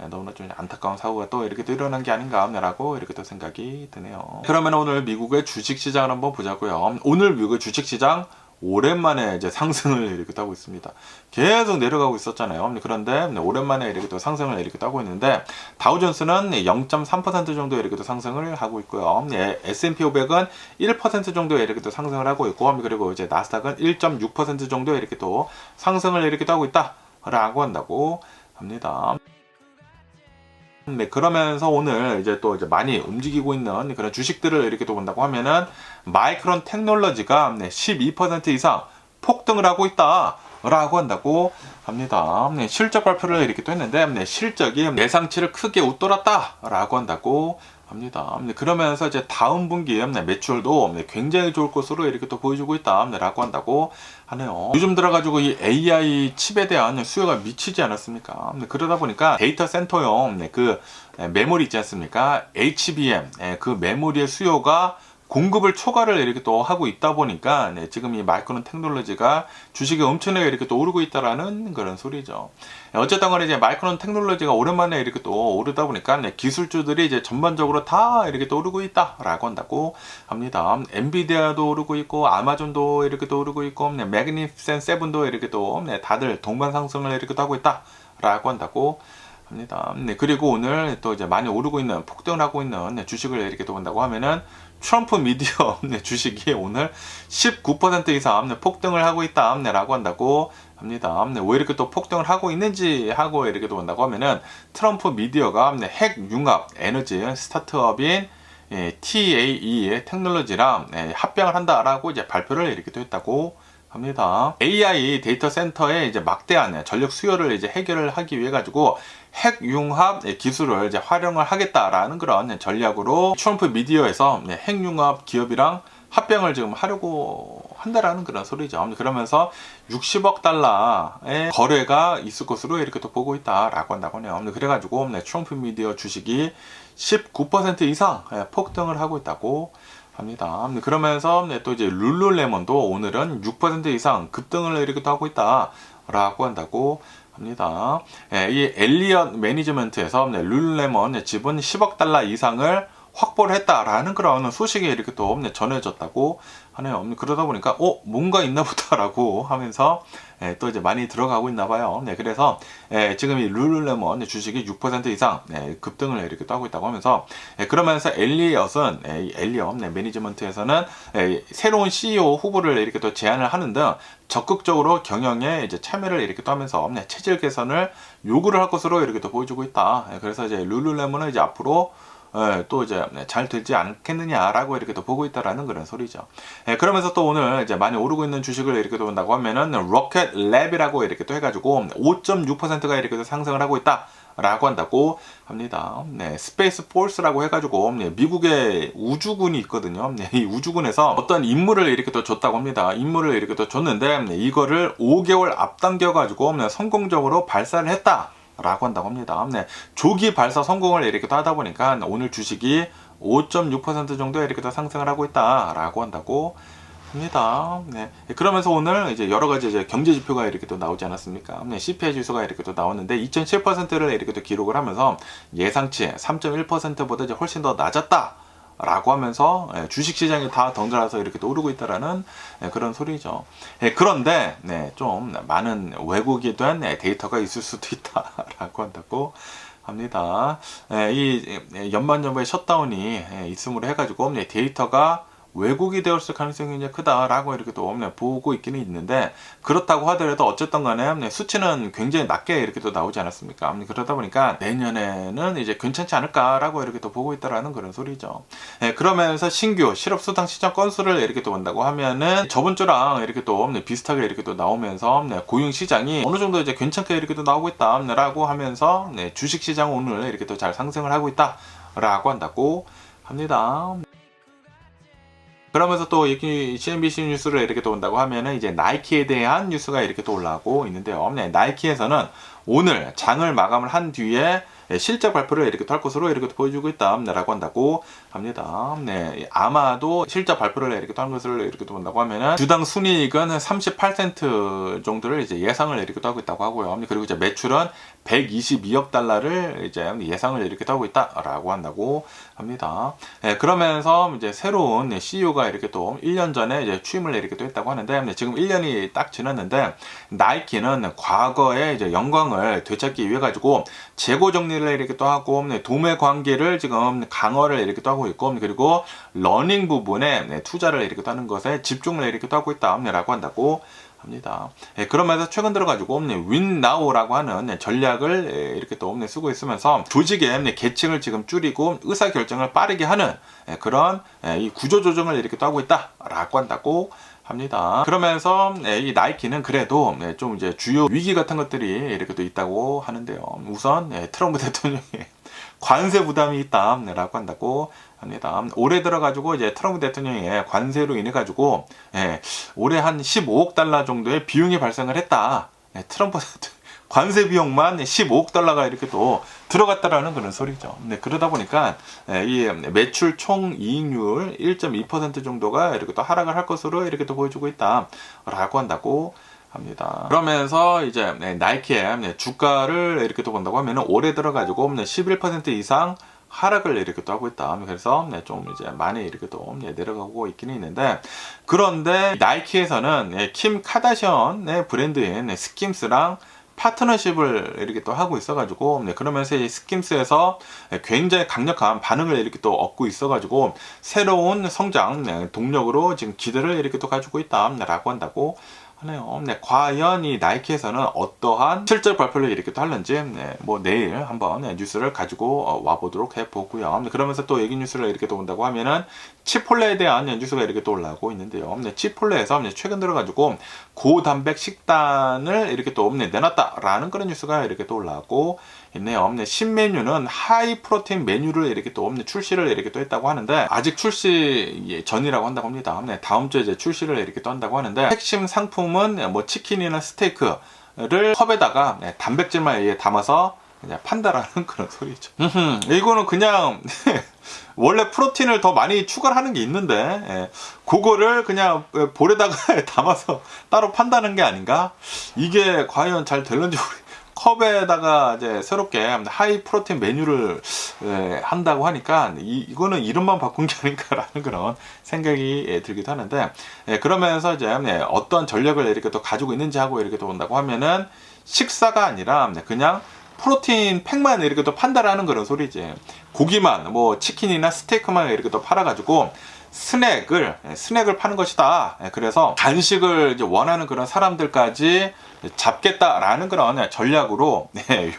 Speaker 3: 너무나 좀 안타까운 사고가 또 이렇게 또 일어난 게 아닌가라고 이렇게 또 생각이 드네요. 그러면 오늘 미국의 주식 시장을 한번 보자고요. 오늘 미국의 주식 시장 오랜만에 이제 상승을 이렇게 따고 있습니다. 계속 내려가고 있었잖아요. 그런데 오랜만에 이렇게 또 상승을 이렇게 따고 있는데 다우존스는 0.3% 정도 이렇게 또 상승을 하고 있고요. S&P 500은 1% 정도 이렇게 또 상승을 하고 있고 그리고 이제 나스닥은 1.6% 정도 이렇게 또 상승을 이렇게 따고 있다라고 한다고 합니다. 그러면서 오늘 이제 또 이제 많이 움직이고 있는 그런 주식들을 이렇게 또 본다고 하면은 마이크론 테크놀로지가 12% 이상 폭등을 하고 있다라고 한다고 합니다. 실적 발표를 이렇게 또 했는데 실적이 예상치를 크게 웃돌았다라고 한다고 합니다. 그러면서 이제 다음 분기 매출도 굉장히 좋을 것으로 이렇게 또 보여주고 있다라고 한다고 하네요. 요즘 들어가지고 이 AI 칩에 대한 수요가 미치지 않았습니까? 그러다 보니까 데이터 센터용 그 메모리 있지 않습니까? HBM 그 메모리의 수요가 공급을 초과를 이렇게 또 하고 있다 보니까 지금 이 마이크론 테크놀로지가 주식이 엄청나게 이렇게 또 오르고 있다라는 그런 소리죠. 어쨌든 간에 이제 마이크론 테크놀로지가 오랜만에 이렇게 또 오르다 보니까 기술주들이 이제 전반적으로 다 이렇게 또 오르고 있다라고 한다고 합니다. 엔비디아도 오르고 있고 아마존도 이렇게 또 오르고 있고 매그니피센 세븐도 이렇게 또 다들 동반 상승을 이렇게 또 하고 있다라고 한다고 합니다. 그리고 오늘 또 이제 많이 오르고 있는 폭등을 하고 있는 주식을 이렇게 또 본다고 하면은 트럼프 미디어 주식이 오늘 19% 이상 폭등을 하고 있다라고 한다고 합니다. 왜 이렇게 또 폭등을 하고 있는지 하고 이렇게 또 본다고 하면은 트럼프 미디어가 핵 융합 에너지 스타트업인 TAE 테크놀로지랑 합병을 한다라고 이제 발표를 이렇게 또 했다고 합니다. AI 데이터 센터의 이제 막대한 전력 수요를 이제 해결을 하기 위해 가지고 핵융합 기술을 이제 활용을 하겠다라는 그런 전략으로 트럼프 미디어에서 핵융합 기업이랑 합병을 지금 하려고 한다라는 그런 소리죠. 그러면서 60억 달러의 거래가 있을 것으로 이렇게 또 보고 있다라고 한다고 하네요. 그래가지고 트럼프 미디어 주식이 19% 이상 폭등을 하고 있다고 합니다. 그러면서 또 이제 룰루레몬도 오늘은 6% 이상 급등을 이렇게 또 하고 있다라고 한다고 합니다. 이 엘리엇 매니지먼트에서 룰루레몬 지분 10억 달러 이상을 확보를 했다라는 그런 소식이 이렇게 또 전해졌다고 하네요. 그러다 보니까 뭔가 있나 보다라고 하면서 또 이제 많이 들어가고 있나 봐요. 그래서 지금 이 룰루레몬 주식이 6% 이상 급등을 이렇게 또 하고 있다고 하면서 그러면서 엘리엇은 엘리엇 매니지먼트에서는 새로운 CEO 후보를 이렇게 또 제안을 하는 등 적극적으로 경영에 이제 참여를 이렇게 또 하면서 체질 개선을 요구를 할 것으로 이렇게 또 보여주고 있다. 그래서 이제 룰루레몬은 이제 앞으로 또 이제 잘 되지 않겠느냐라고 이렇게 또 보고 있다라는 그런 소리죠. 그러면서 또 오늘 이제 많이 오르고 있는 주식을 이렇게 또 본다고 하면은 로켓랩이라고 이렇게 또 해가지고 5.6%가 이렇게 또 상승을 하고 있다라고 한다고 합니다. 스페이스 포스라고 해가지고 미국의 우주군이 있거든요. 이 우주군에서 어떤 임무를 이렇게 또 줬다고 합니다. 임무를 이렇게 또 줬는데 이거를 5개월 앞당겨가지고 성공적으로 발사를 했다. 라고 한다고 합니다. 조기 발사 성공을 이렇게 또 하다 보니까 오늘 주식이 5.6% 정도 이렇게 또 상승을 하고 있다라고 한다고 합니다. 그러면서 오늘 이제 여러 가지 이제 경제 지표가 이렇게 또 나오지 않았습니까? CPI 지수가 이렇게 또 나왔는데 2.7%를 이렇게 또 기록을 하면서 예상치 3.1%보다 이제 훨씬 더 낮았다. 라고 하면서 주식시장이 다 덩달아서 이렇게 또 오르고 있다라는 그런 소리죠. 그런데 좀 많은 왜곡이 된 데이터가 있을 수도 있다라고 한다고 합니다. 이 연반정부의 셧다운이 있음으로 해가지고 데이터가 왜곡이 되었을 가능성이 굉장히 크다라고 이렇게 또 보고 있기는 있는데 그렇다고 하더라도 어쨌든 간에 수치는 굉장히 낮게 이렇게 또 나오지 않았습니까? 그러다 보니까 내년에는 이제 괜찮지 않을까라고 이렇게 또 보고 있다라는 그런 소리죠. 그러면서 신규 실업수당 시장 건수를 이렇게 또 본다고 하면은 저번 주랑 이렇게 또 비슷하게 이렇게 또 나오면서 고용 시장이 어느 정도 이제 괜찮게 이렇게 또 나오고 있다라고 하면서 주식 시장 오늘 이렇게 또 잘 상승을 하고 있다. 라고 한다고 합니다. 그러면서 또 여기 CNBC 뉴스를 이렇게 또 온다고 하면은 이제 나이키에 대한 뉴스가 이렇게 또 올라오고 있는데요. 네, 나이키에서는 오늘 장을 마감을 한 뒤에 실적 발표를 이렇게 또 할 것으로 이렇게 또 보여주고 있다라고 한다고 합니다. 네, 아마도 실적 발표를 이렇게 또 한 것을 이렇게 또 본다고 하면은 주당 순이익은 38% 정도를 이제 예상을 이렇게 또 하고 있다고 하고요. 그리고 이제 매출은 122억 달러를 이제 예상을 이렇게 또 하고 있다라고 한다고 합니다. 네, 그러면서 이제 새로운 CEO가 이렇게 또 1년 전에 이제 취임을 이렇게 또 했다고 하는데 지금 1년이 딱 지났는데 나이키는 과거의 이제 영광을 되찾기 위해 가지고 재고 정리를 이렇게 또 하고 도매 관계를 지금 강화를 이렇게 또 하고 있고 그리고 러닝 부분에 투자를 이렇게 또 하는 것에 집중을 이렇게 또 하고 있다라고 한다고 합니다. 그러면서 최근 들어가지고 윈나우라고 하는 전략을 이렇게 또 쓰고 있으면서 조직의 계층을 지금 줄이고 의사 결정을 빠르게 하는 그런 이 구조 조정을 이렇게 또 하고 있다라고 한다고 합니다. 그러면서 이 나이키는 그래도 좀 이제 주요 위기 같은 것들이 이렇게 또 있다고 하는데요. 우선 트럼프 대통령의 관세 부담이 있다라고 한다고 합니다. 올해 들어가지고 이제 트럼프 대통령의 관세로 인해 가지고 올해 한 15억 달러 정도의 비용이 발생을 했다. 트럼프 관세 비용만 15억 달러가 이렇게 또 들어갔다라는 그런 소리죠. 그러다 보니까 이 매출 총 이익률 1.2% 정도가 이렇게 또 하락을 할 것으로 이렇게 또 보여주고 있다라고 한다고 합니다. 그러면서 이제 나이키의 주가를 이렇게 또 본다고 하면 올해 들어가지고 11% 이상 하락을 이렇게 또 하고 있다. 그래서 좀 이제 많이 이렇게 또 내려가고 있기는 있는데 그런데 나이키에서는 킴 카다시언의 브랜드인 스킴스랑 파트너십을 이렇게 또 하고 있어가지고 그러면서 이 스킴스에서 굉장히 강력한 반응을 이렇게 또 얻고 있어가지고 새로운 성장 동력으로 지금 기대를 이렇게 또 가지고 있다라고 한다고 하네요. 과연 이 나이키에서는 어떠한 실적 발표를 이렇게 또 하는지 뭐 내일 한번 뉴스를 가지고 와보도록 해보고요. 그러면서 또 얘기 뉴스를 이렇게 또 본다고 하면은 치폴레에 대한 뉴스가 이렇게 또 올라오고 있는데요. 치폴레에서 최근 들어가지고 고단백 식단을 이렇게 또 내놨다라는 그런 뉴스가 이렇게 또 올라오고 있네요. 신메뉴는 하이 프로테인 메뉴를 이렇게 또 출시를 이렇게 또 했다고 하는데 아직 출시 전이라고 한다고 합니다. 다음 주에 이제 출시를 이렇게 또 한다고 하는데 핵심 상품은 뭐 치킨이나 스테이크를 컵에다가 단백질만 담아서 그냥 판다라는 그런 소리죠. 이거는 그냥 원래 프로틴을 더 많이 추가를 하는 게 있는데 그거를 그냥 볼에다가 담아서 따로 판다는 게 아닌가? 이게 과연 잘 될는지 컵에다가 이제 새롭게 하이 프로틴 메뉴를 한다고 하니까 이거는 이름만 바꾼 게 아닌가라는 그런 생각이 들기도 하는데 그러면서 이제 어떤 전략을 이렇게 또 가지고 있는지 하고 이렇게 또 본다고 하면은 식사가 아니라 그냥 프로틴 팩만 이렇게 또 판다라는 그런 소리지. 고기만 뭐 치킨이나 스테이크만 이렇게 또 팔아가지고 스낵을 파는 것이다. 그래서 간식을 이제 원하는 그런 사람들까지 잡겠다라는 그런 전략으로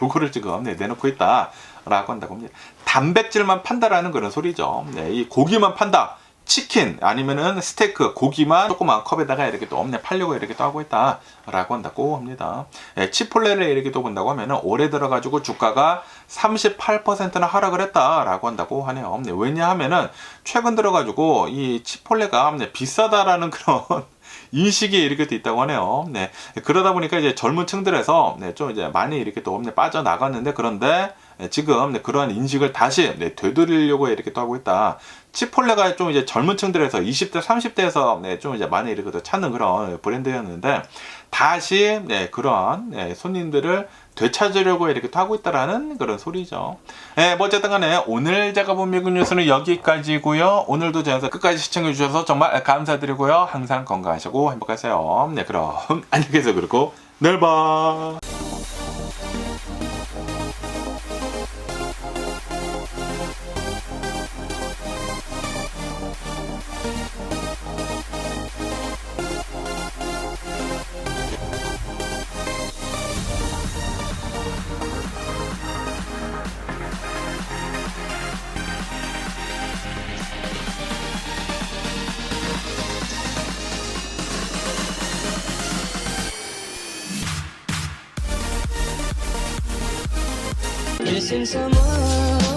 Speaker 3: 요거를 지금 내놓고 있다라고 한다고 합니다. 단백질만 판다라는 그런 소리죠. 이 고기만 판다. 치킨 아니면은 스테이크 고기만 조그만 컵에다가 이렇게 또 팔려고 이렇게 또 하고 있다라고 한다고 합니다. 치폴레를 이렇게 또 본다고 하면은 올해 들어가지고 주가가 38%나 하락을 했다라고 한다고 하네요. 왜냐하면은 최근 들어가지고 이 치폴레가 비싸다라는 그런 인식이 이렇게 돼 있다고 하네요. 그러다 보니까 이제 젊은 층들에서 좀 이제 많이 이렇게 또 빠져나갔는데 그런데 지금 그러한 인식을 다시 되돌리려고 이렇게 또 하고 있다. 치폴레가 좀 이제 젊은 층들에서 20대, 30대에서 좀 이제 많이 이렇게 또 찾는 그런 브랜드였는데 다시 그러한 손님들을 되찾으려고 이렇게 또 하고 있다라는 그런 소리죠. 뭐 어쨌든 간에 오늘 제가 본 미국 뉴스는 여기까지고요. 오늘도 제 영상 끝까지 시청해 주셔서 정말 감사드리고요. 항상 건강하시고 행복하세요. 그럼 안녕히 계세요. 그리고 내일 봐.
Speaker 2: Missing someone